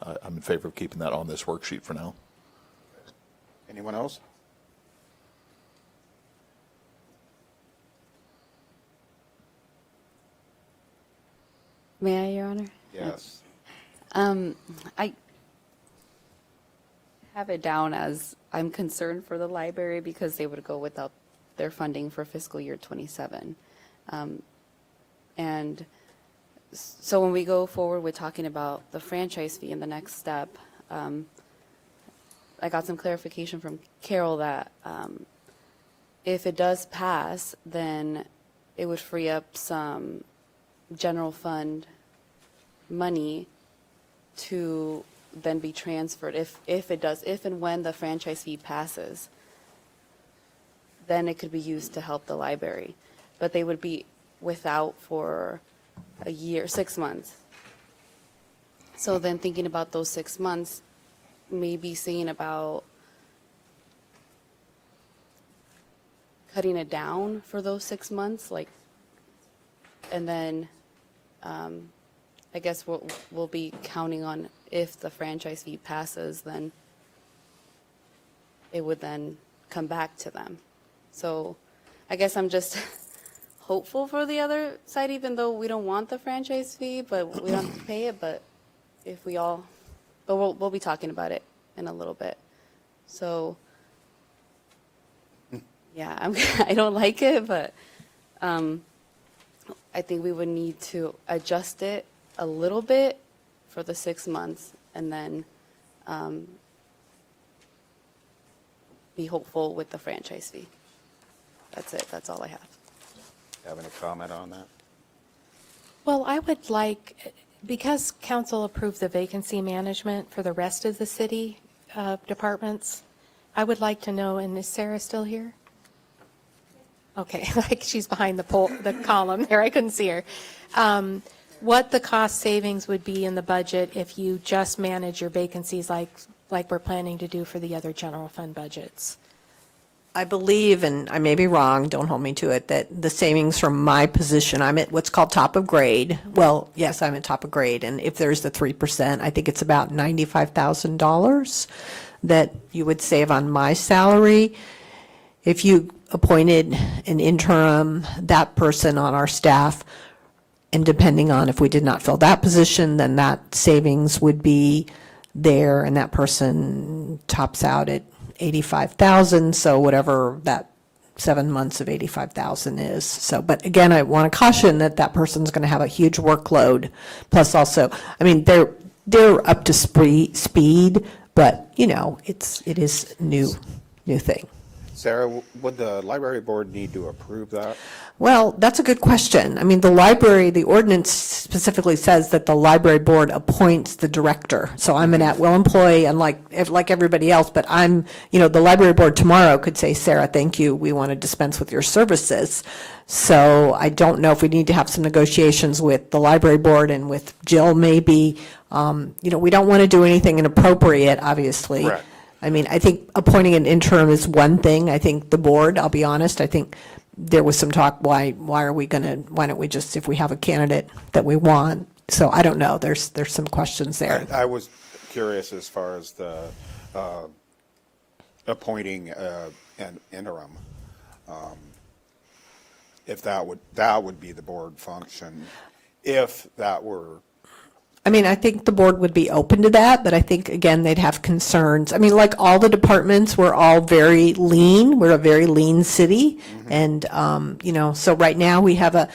I'm in favor of keeping that on this worksheet for now. Anyone else? May I, Your Honor? Yes. I have it down as I'm concerned for the library because they would go without their funding for fiscal year '27. And so when we go forward with talking about the franchise fee in the next step, I got some clarification from Carol that if it does pass, then it would free up some general fund money to then be transferred if and when the franchise fee passes, then it could be used to help the library. But they would be without for a year, 6 months. So then thinking about those 6 months, maybe seeing about cutting it down for those 6 months, like, and then I guess we'll be counting on if the franchise fee passes, then it would then come back to them. So I guess I'm just hopeful for the other side, even though we don't want the franchise fee, but we don't have to pay it. But if we all, but we'll be talking about it in a little bit. So yeah, I don't like it, but I think we would need to adjust it a little bit for the 6 months and then be hopeful with the franchise fee. That's it. That's all I have. Having a comment on that? Well, I would like, because council approved the vacancy management for the rest of the city departments, I would like to know, and is Sarah still here? Okay, like she's behind the column there, I couldn't see her. What the cost savings would be in the budget if you just manage your vacancies like we're planning to do for the other general fund budgets. I believe, and I may be wrong, don't hold me to it, that the savings from my position, I'm at what's called top of grade. Well, yes, I'm at top of grade, and if there's the 3%, I think it's about $95,000 that you would save on my salary. If you appointed an interim, that person on our staff, and depending on if we did not fill that position, then that savings would be there, and that person tops out at 85,000, so whatever that 7 months of 85,000 is. So, but again, I want to caution that that person's going to have a huge workload. Plus also, I mean, they're up to speed, but you know, it is new thing. Sarah, would the library board need to approve that? Well, that's a good question. I mean, the ordinance specifically says that the library board appoints the director. So I'm an at-will employee, and like everybody else, but the library board tomorrow could say, Sarah, thank you, we want to dispense with your services. So I don't know if we need to have some negotiations with the library board and with Jill maybe. We don't want to do anything inappropriate, obviously. Correct. I mean, I think appointing an interim is one thing. I think the board, I'll be honest, I think there was some talk, why don't we just, if we have a candidate that we want? So I don't know, there's some questions there. I was curious as far as the appointing an interim. If that would be the board function, if that were. I mean, I think the board would be open to that, but I think, again, they'd have concerns. I mean, like all the departments, we're all very lean. We're a very lean city. And, you know, so right now we have a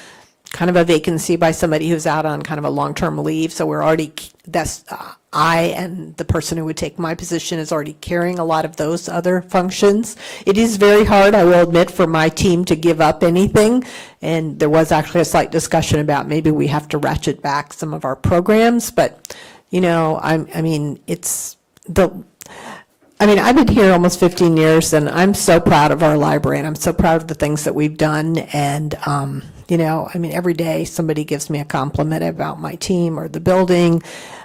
kind of a vacancy by somebody who's out on kind of a long-term leave. So we're already, I and the person who would take my position is already carrying a lot of those other functions. It is very hard, I will admit, for my team to give up anything. And there was actually a slight discussion about maybe we have to ratchet back some of our programs. But, you know, I mean, I've been here almost 15 years, and I'm so proud of our library, and I'm so proud of the things that we've done. And, you know, I mean, every day somebody gives me a compliment about my team or the building.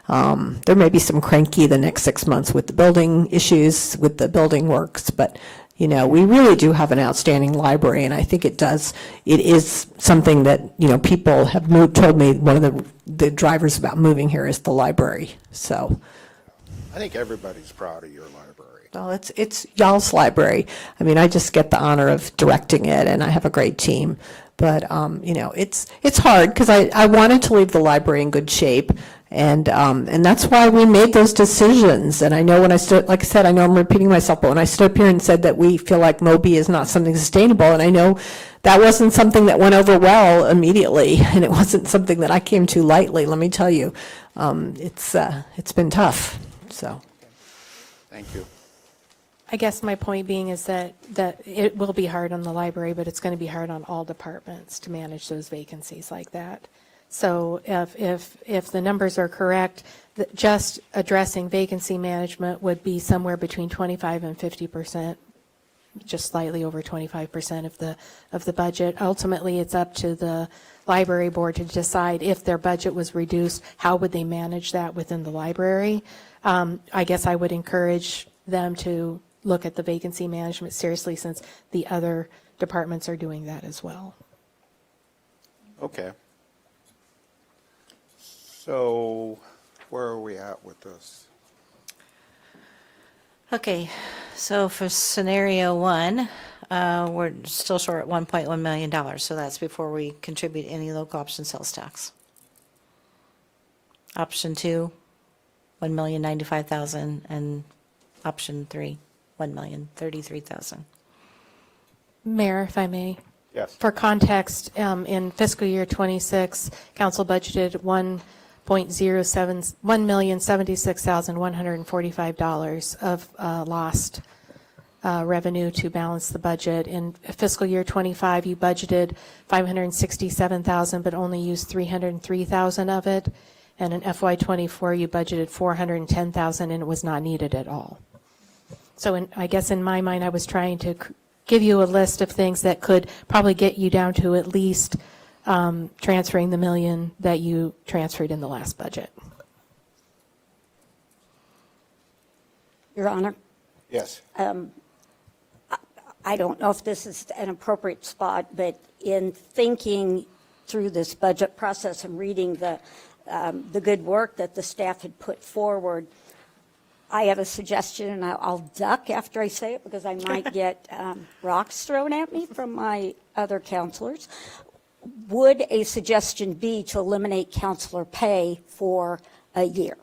There may be some cranky the next 6 months with the building issues, with the building works, but, you know, we really do have an outstanding library, and I think it is something that, you know, people have told me one of the drivers about moving here is the library, so. I think everybody's proud of your library. Well, it's y'all's library. I mean, I just get the honor of directing it, and I have a great team. But, you know, it's hard because I wanted to leave the library in good shape. And that's why we made those decisions. And I know when I stood, like I said, I know I'm repeating myself, but when I stood up here and said that we feel like Moby is not something sustainable, and I know that wasn't something that went over well immediately, and it wasn't something that I came to lightly, let me tell you. It's been tough, so. Thank you. I guess my point being is that it will be hard on the library, but it's going to be hard on all departments to manage those vacancies like that. So if the numbers are correct, just addressing vacancy management would be somewhere between 25 and 50%, just slightly over 25% of the budget. Ultimately, it's up to the library board to decide if their budget was reduced, how would they manage that within the library. I guess I would encourage them to look at the vacancy management seriously, since the other departments are doing that as well. Okay. So where are we at with this? Okay, so for scenario one, we're still short at $1.1 million, so that's before we contribute any local option sales tax. Option two, $1,095,000, and option three, $1,033,000. Mayor, if I may. Yes. For context, in fiscal year 26, council budgeted $1,076,145 of lost revenue to balance the budget. In fiscal year 25, you budgeted $567,000, but only used $303,000 of it. And in FY 24, you budgeted $410,000, and it was not needed at all. So I guess in my mind, I was trying to give you a list of things that could probably get you down to at least transferring the $1 million that you transferred in the last budget. Your Honor? Yes. I don't know if this is an appropriate spot, but in thinking through this budget process and reading the good work that the staff had put forward, I have a suggestion, and I'll duck after I say it because I might get rocks thrown at me from my other counselors. Would a suggestion be to eliminate counselor pay for a year?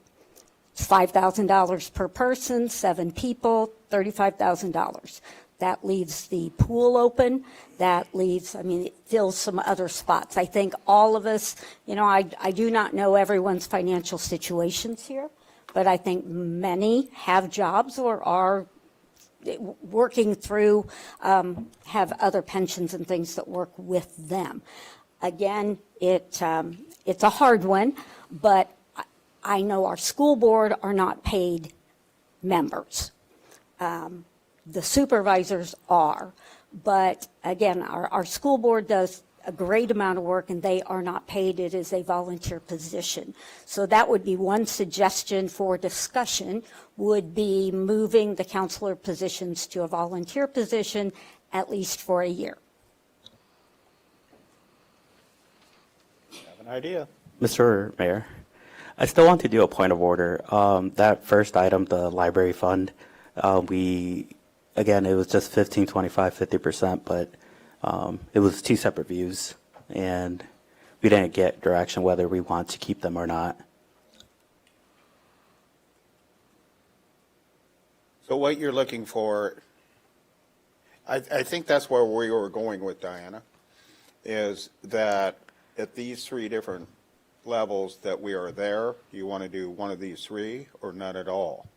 It's $5,000 per person, 7 people, $35,000. That leaves the pool open. That leaves, it fills some other spots. I think all of us, I do not know everyone's financial situations here, but I think many have jobs or are working through, have other pensions and things that work with them. Again, it's a hard one, but I know our school board are not paid members. The supervisors are, but again, our school board does a great amount of work and they are not paid. It is a volunteer position. So that would be one suggestion for discussion, would be moving the counselor positions to a volunteer position at least for a year. Have an idea. Mr. Mayor, I still want to do a point of order. That first item, the library fund, again, it was just 15, 25, 50%, but it was two separate views, and we didn't get direction whether we want to keep them or not. So what you're looking for, I think that's where we were going with Diana, is that at these three different levels that we are there, you want to do one of these three or none at all?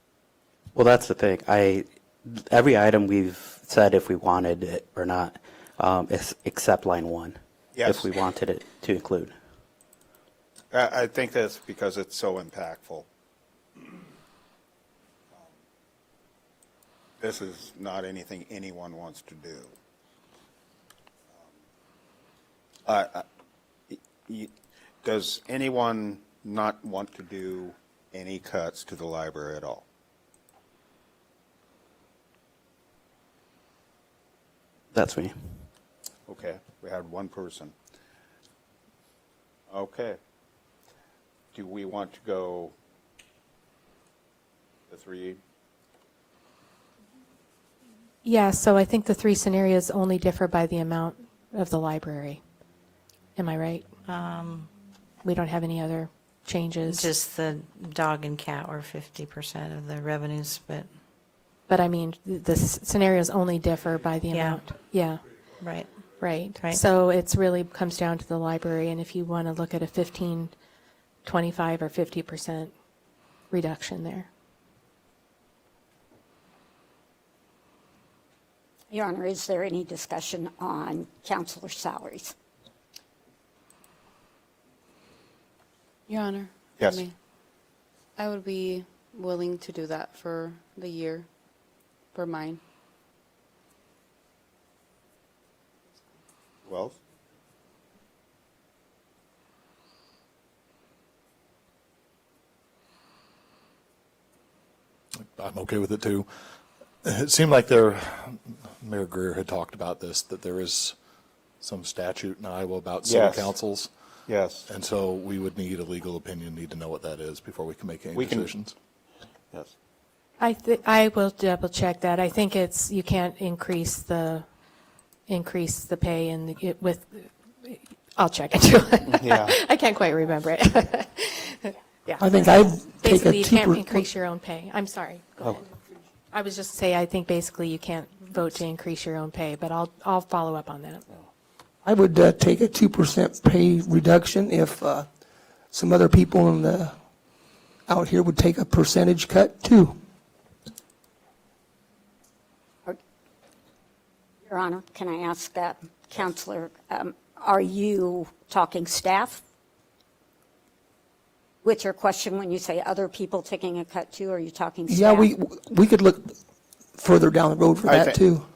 Well, that's the thing. Every item we've said if we wanted it or not, except line 1, Yes. if we wanted it to include. I think that's because it's so impactful. This is not anything anyone wants to do. Does anyone not want to do any cuts to the library at all? That's me. Okay, we had one person. Okay. Do we want to go the three? Yeah, so I think the three scenarios only differ by the amount of the library. Am I right? We don't have any other changes. Just the dog and cat were 50% of the revenues, but. But I mean, the scenarios only differ by the Yeah. amount. Yeah. Right. Right. Right. So it's really comes down to the library, and if you want to look at a 15, 25, or 50% reduction there. Your Honor, is there any discussion on counselor salaries? Your Honor? for Yes. me, I would be willing to do that for the year, for mine. Wells? I'm okay with it too. It seemed like Mayor Greer had talked about this, that there is some statute in Iowa about city Yes. councils. Yes. And so we would need a legal opinion, need to know what that is before we can make any We can- decisions. Yes. I will double check that. I think it's, you can't increase the pay and with, I'll check into it. Yeah. I can't quite remember it. Yeah. I think I'd take a Basically, you can't 2%. increase your own pay. I'm sorry. Go ahead. I was just say, I think basically you can't vote to increase your own pay, but I'll follow up on that. I would take a 2% pay reduction if some other people out here would take a percentage cut too. Your Honor, can I ask Counselor, are you talking staff? With your question, when you say other people taking a cut too, are you talking staff? Yeah, we could look further down the road for I that think- too.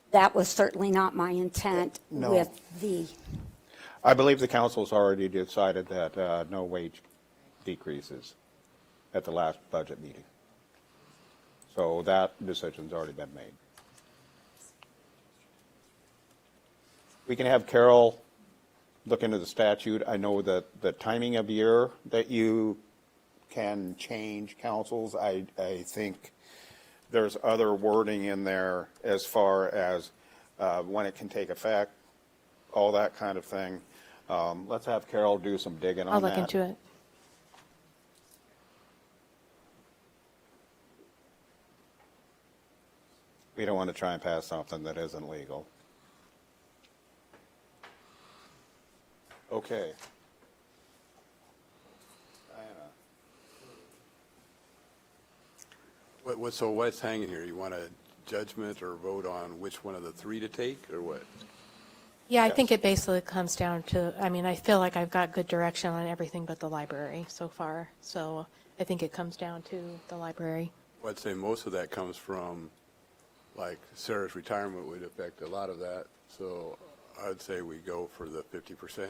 That was certainly not my intent No. with the, I believe the council's already decided that no wage decreases at the last budget meeting. So that decision's already been made. We can have Carol look into the statute. I know that the timing of year that you can change councils, I think there's other wording in there as far as when it can take effect, all that kind of thing. Let's have Carol do some digging on I'll that. look into it. We don't want to try and pass something that isn't legal. Okay. Diana. So what's hanging here? You want a judgment or vote on which one of the three to take, or what? Yeah, I think it basically comes down to, I mean, I feel like I've got good direction on everything but the library so far. So I think it comes down to the library. Well, I'd say most of that comes from, like, Sarah's retirement would affect a lot of that. So I'd say we go for the 50%.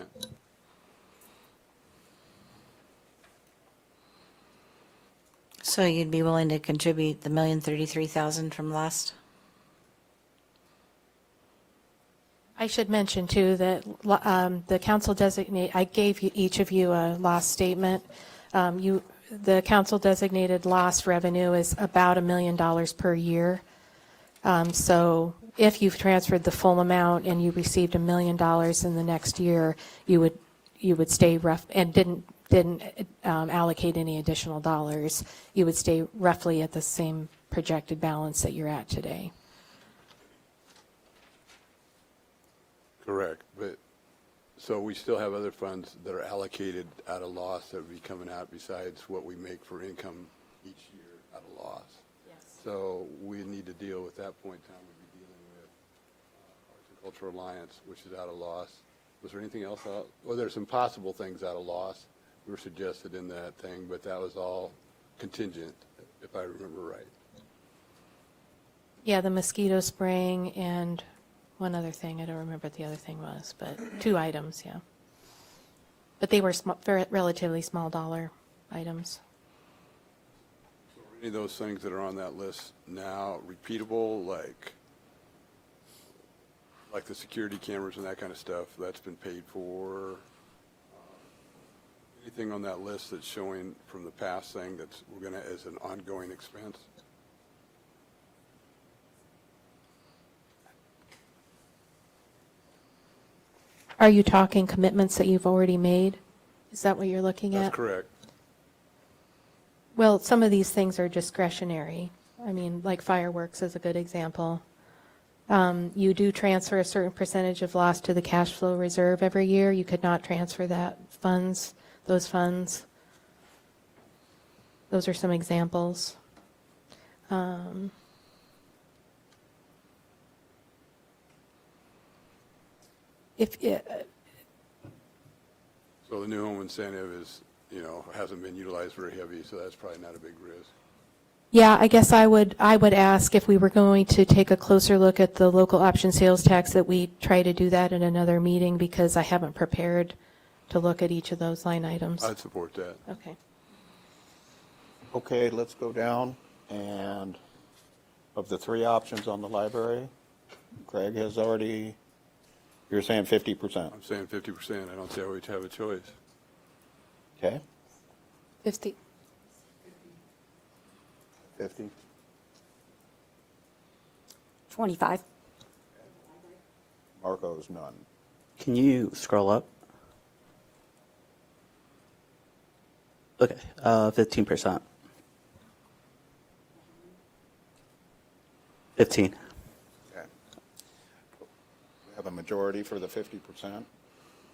So you'd be willing to contribute the $1,033,000 from last? I should mention too that the council designate, I gave each of you a lost statement. The council designated lost revenue is about $1 million per year. So if you've transferred the full amount and you received $1 million in the next year, you would stay rough and didn't allocate any additional dollars, you would stay roughly at the same projected balance that you're at today. Correct, but, so we still have other funds that are allocated out of loss that would be coming out besides what we make for income each year out of loss. Yes. So we need to deal with that point in time. We'd be dealing with Horticultural Alliance, which is out of loss. Was there anything else out? Well, there's some possible things out of loss were suggested in that thing, but that was all contingent, if I remember right. Yeah, the mosquito spraying and one other thing. I don't remember what the other thing was, but 2 items, yeah. But they were relatively small dollar items. Any of those things that are on that list now repeatable, like the security cameras and that kind of stuff, that's been paid for? Anything on that list that's showing from the past thing that's we're going to, as an ongoing expense? Are you talking commitments that you've already made? Is that what you're looking at? That's correct. Well, some of these things are discretionary. I mean, like fireworks is a good example. You do transfer a certain percentage of loss to the cash flow reserve every year. You could not transfer those funds. Those are some examples. So the new home incentive is, hasn't been utilized very heavy, so that's probably not a big risk. Yeah, I guess I would ask if we were going to take a closer look at the local option sales tax that we try to do that in another meeting, because I haven't prepared to look at each of those line items. I'd support that. Okay. Okay, let's go down, and of the 3 options on the library, Craig has already, you're saying 50%. I'm saying 50%. I don't see how we'd have a choice. Okay? 50. 50. 25. Marco's none. Can you scroll up? Okay, 15%. 15. Okay. We have a majority for the 50%.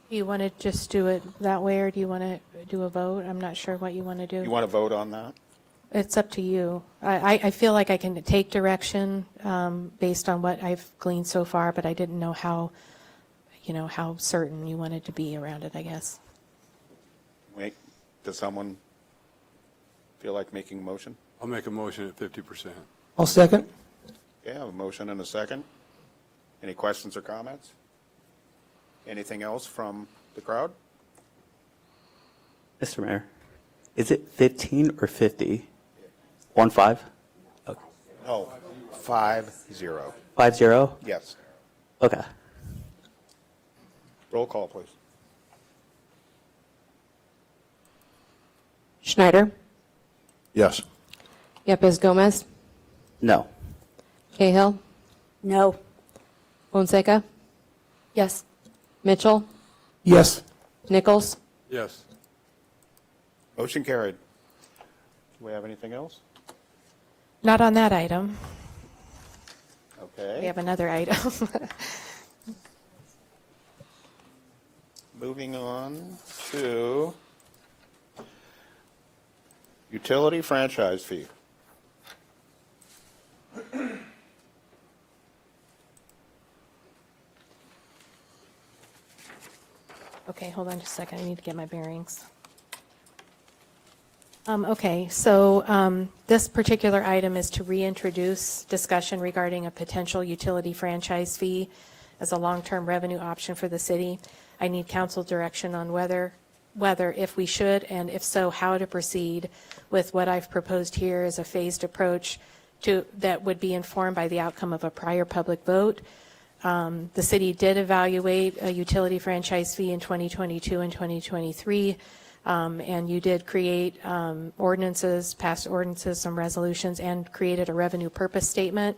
Do you want to just do it that way, or do you want to do a vote? I'm not sure what you want to do. You want to vote on that? It's up to you. I feel like I can take direction based on what I've gleaned so far, but I didn't know how certain you wanted to be around it, I guess. Wait, does someone feel like making a motion? I'll make a motion at 50%. I'll second. Okay, I have a motion and a second. Any questions or comments? Anything else from the crowd? Mr. Mayor, is it 15 or 50? 1-5? Okay. No, 5-0. 5-0? Yes. Okay. Roll call, please. Schneider, Yes. Yepes Gomez, No. Cahill, No. Fonseca, Yes. Mitchell, Yes. Nichols. Yes. Motion carried. Do we have anything else? Not on that item. Okay. We have another item. Moving on to utility franchise fee. Okay, hold on just a second. I need to get my bearings. Okay, so this particular item is to reintroduce discussion regarding a potential utility franchise fee as a long-term revenue option for the city. I need council direction on whether if we should, and if so, how to proceed with what I've proposed here as a phased approach that would be informed by the outcome of a prior public vote. The city did evaluate a utility franchise fee in 2022 and 2023. And you did create ordinances, passed ordinances, some resolutions, and created a revenue purpose statement.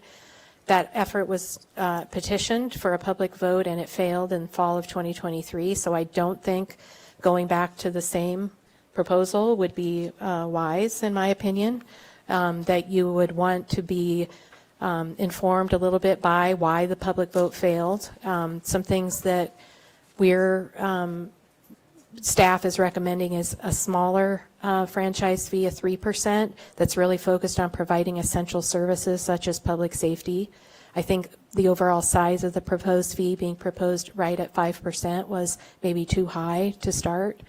That effort was petitioned for a public vote, and it failed in fall of 2023. So I don't think going back to the same proposal would be wise, in my opinion, that you would want to be informed a little bit by why the public vote failed. Some things that staff is recommending is a smaller franchise fee of 3% that's really focused on providing essential services such as public safety. I think the overall size of the proposed fee being proposed right at 5% was maybe too high to start.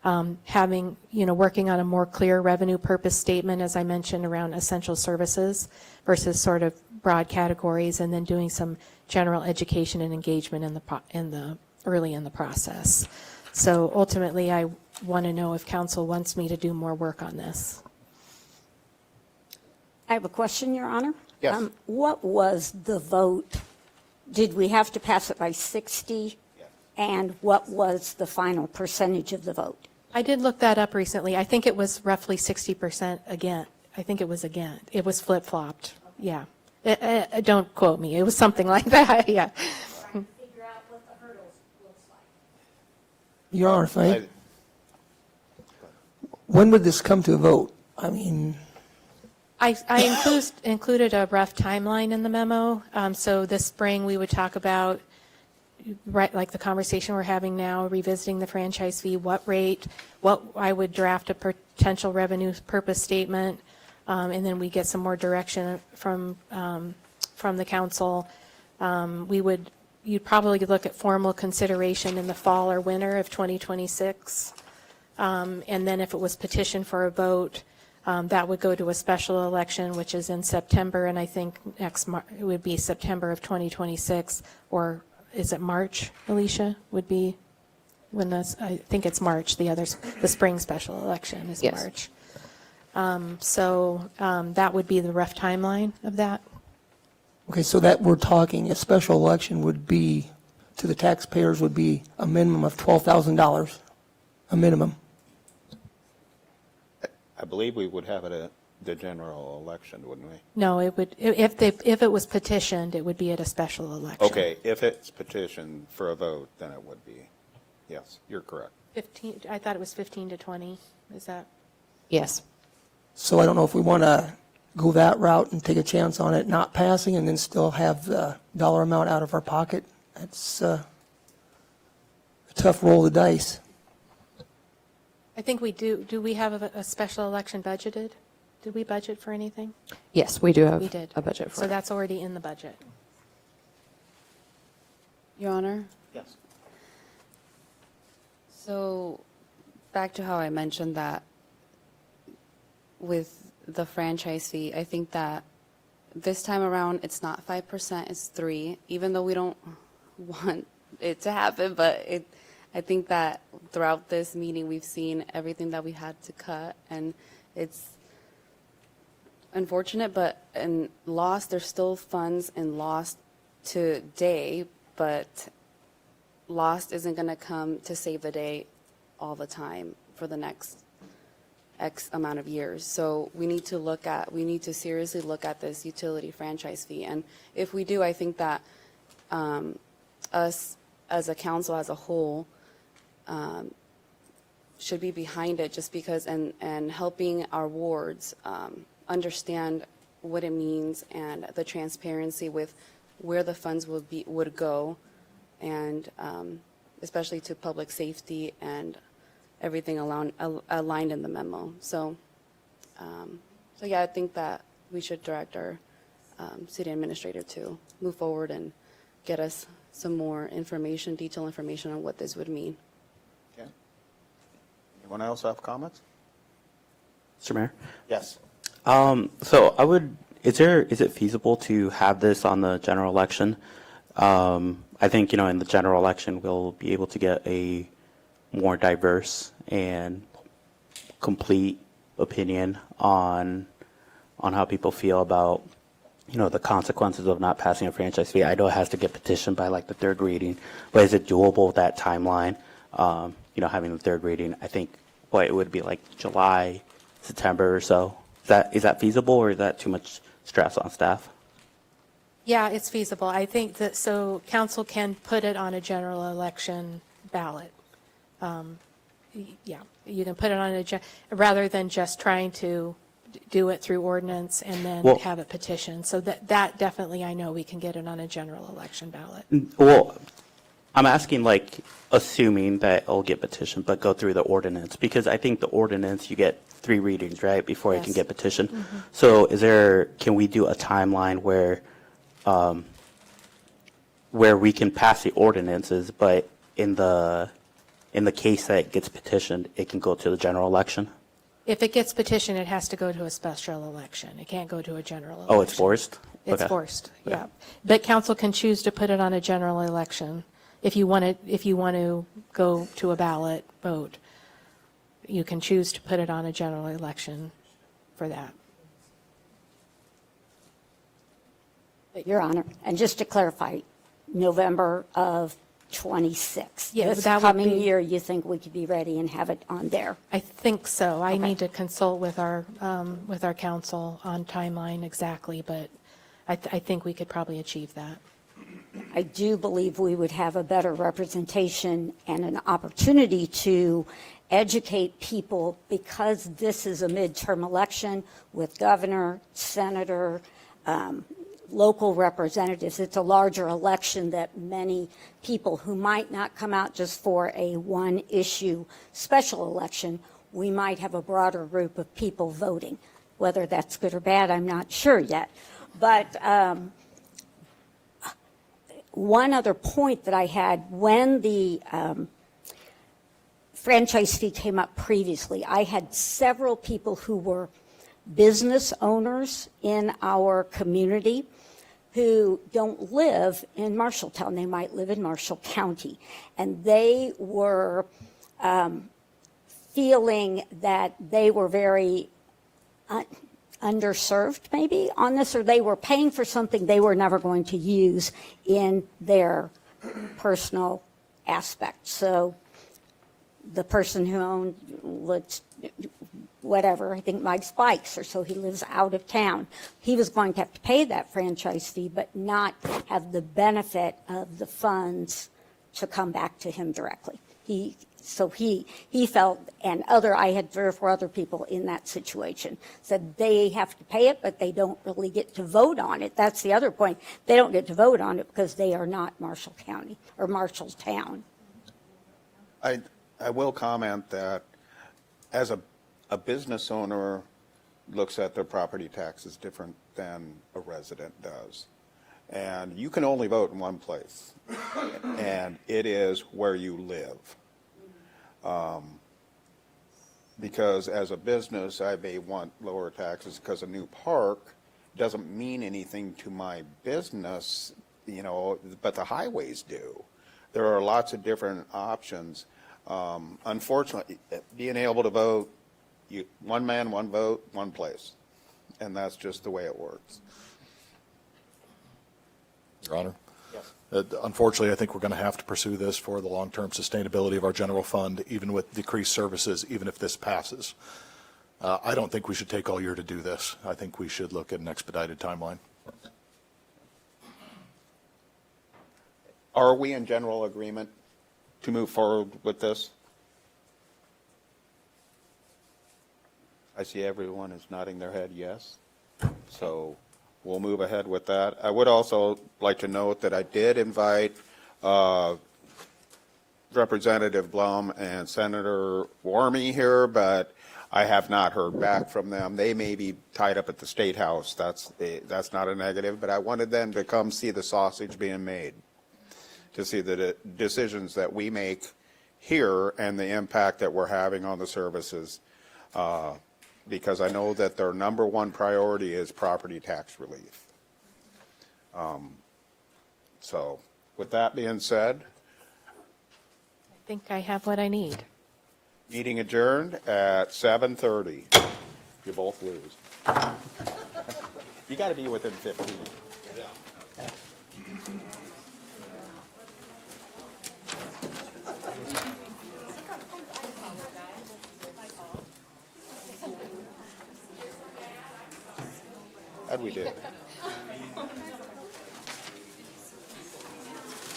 Working on a more clear revenue purpose statement, as I mentioned, around essential services versus sort of broad categories, and then doing some general education and engagement early in the process. So ultimately, I want to know if council wants me to do more work on this. I have a question, Your Honor. Yes. What was the vote? Did we have to pass it by 60? Yes. And what was the final percentage of the vote? I did look that up recently. I think it was roughly 60% again. I think it was again. It was flip-flopped. Yeah. Don't quote me. It was something like that. Yeah. Your Honor, if I, when would this come to a vote? I mean, I included a rough timeline in the memo. So this spring, we would talk about, right, like the conversation we're having now, revisiting the franchise fee, what rate, what I would draft a potential revenue purpose statement, and then we get some more direction from the council. You'd probably look at formal consideration in the fall or winter of 2026. And then if it was petitioned for a vote, that would go to a special election, which is in September, and I think it would be September of 2026, or is it March, Alicia, would be when I think it's March, the spring special election is Yes. March. So that would be the rough timeline of that. okay, so that we're talking, a special election would be, to the taxpayers, would be a minimum of $12,000, a minimum. I believe we would have it at the general election, wouldn't we? No, it would, if it was petitioned, it would be at a special election. Okay, if it's petitioned for a vote, then it would be. Yes, you're correct. 15, I thought it was 15 to 20, is that? Yes. So I don't know if we want to go that route and take a chance on it not passing and then still have the dollar amount out of our pocket. That's a tough roll of the dice. I think we do. Do we have a special election budgeted? Did we budget for anything? Yes, we do have We did. a budget for So it. that's already in the budget. Your Honor? Yes. So back to how I mentioned that with the franchise fee, I think that this time around, it's not 5%, it's 3%, even though we don't want it to happen, but I think that throughout this meeting, we've seen everything that we had to cut, and it's unfortunate, but in lost, there's still funds in lost today, but lost isn't going to come to save the day all the time for the next X amount of years. So we need to seriously look at this utility franchise fee. And if we do, I think that us as a council as a whole should be behind it, just because, and helping our wards understand what it means and the transparency with where the funds would go, and especially to public safety and everything aligned in the memo. So yeah, I think that we should direct our city administrator to move forward and get us some more information, detailed information on what this would mean. Okay. Anyone else have comments? Mr. Mayor? Yes. So is it feasible to have this on the general election? I think, in the general election, we'll be able to get a more diverse and complete opinion on how people feel about, the consequences of not passing a franchise fee. I know it has to get petitioned by like the third reading, but is it doable with that timeline? Having the third reading, I think what it would be like July, September or so. Is that feasible, or is that too much stress on staff? Yeah, it's feasible. I think that, so council can put it on a general election ballot. Yeah, you can put it on rather than just trying to do it through ordinance and then Well- have it petitioned. So that definitely, I know we can get it on a general election ballot. Well, I'm asking, like, assuming that it'll get petitioned, but go through the ordinance, because I think the ordinance, you get 3 readings, right, before it can Yes. get petitioned. So can we do a timeline where we can pass the ordinances, but in the case that it gets petitioned, it can go to the general election? If it gets petitioned, it has to go to a special election. It can't go to a general election. Oh, it's forced? It's Okay. forced, yeah. But council can choose to put it on a general election. If you want to go to a ballot vote, you can choose to put it on a general election for that. Your Honor, and just to clarify, November of '26. Yeah, This that would coming be- year, you think we could be ready and have it on there? I think so. I Okay. need to consult with our council on timeline exactly, but I think we could probably achieve that. I do believe we would have a better representation and an opportunity to educate people, because this is a midterm election with governor, senator, local representatives. It's a larger election that many people who might not come out just for a one-issue special election, we might have a broader group of people voting. Whether that's good or bad, I'm not sure yet. But one other point that I had, when the franchise fee came up previously, I had several people who were business owners in our community who don't live in Marshalltown. They might live in Marshall County. And they were feeling that they were very underserved maybe on this, or they were paying for something they were never going to use in their personal aspect. So the person who owned, whatever, I think Mike's Bikes, or so, he lives out of town. He was going to have to pay that franchise fee, but not have the benefit of the funds to come back to him directly. So he felt, and I had 3 or 4 other people in that situation, said they have to pay it, but they don't really get to vote on it. That's the other point. They don't get to vote on it because they are not Marshall County or Marshalltown. I will comment that as a business owner looks at their property taxes different than a resident does. And you can only vote in one place, and it is where you live. Because as a business, I may want lower taxes because a new park doesn't mean anything to my business, but the highways do. There are lots of different options. Unfortunately, being able to vote, one man, one vote, one place. And that's just the way it works. Your Honor? Yes. Unfortunately, I think we're going to have to pursue this for the long-term sustainability of our general fund, even with decreased services, even if this passes. I don't think we should take all year to do this. I think we should look at an expedited timeline. Are we in general agreement to move forward with this? I see everyone is nodding their head yes. So we'll move ahead with that. I would also like to note that I did invite Representative Blum and Senator Warmy here, but I have not heard back from them. They may be tied up at the State House. That's not a negative, but I wanted them to come see the sausage being made, to see the decisions that we make here and the impact that we're having on the services, because I know that their number one priority is property tax relief. So with that being said, I think I have what I need. meeting adjourned at 7:30. You both lose. You got to be within 15. How'd we do? I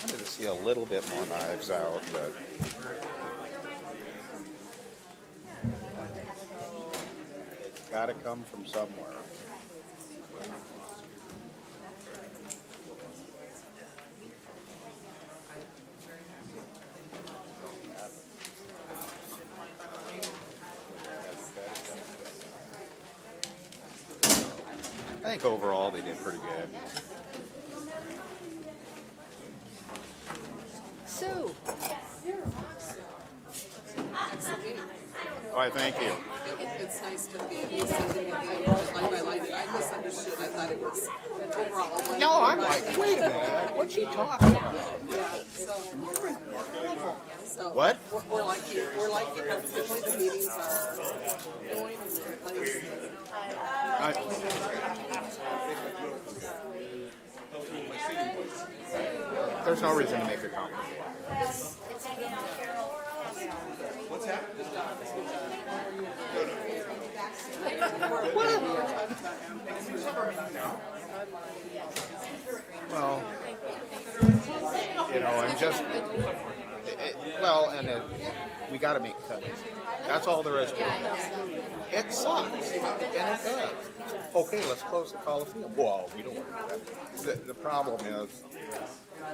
wanted to see a little bit more Knives Out, but. Gotta come from somewhere. I think overall they did pretty good. Sue. Why, thank you. It's nice to be I misunderstood. I thought it was overall. No, I'm like, wait a minute, what's she talking about? So What? We're like definitely the meetings are going in place. There's no reason to make it complicated. What's happening? Well, you know, I'm just, we gotta make cuts. That's all there is to it. It sucks, and it does. Okay, let's close the Coliseum. Well, we don't want to do that. The problem is,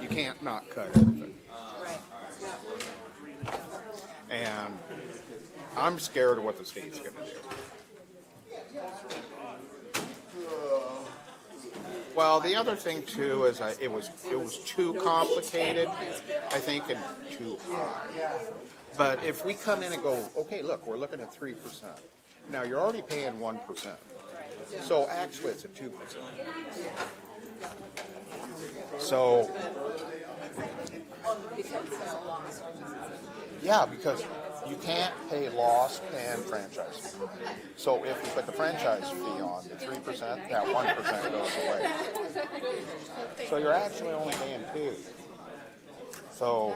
you can't not cut everything. And I'm scared of what the state's gonna do. Well, the other thing too is it was too complicated, I think, and too high. But if we come in and go, okay, look, we're looking at 3%. Now you're already paying 1%, so actually it's a 2%. So, yeah, because you can't pay loss and franchise fee. So if you put the franchise fee on, the 3%, that 1% goes away. So you're actually only paying 2. So,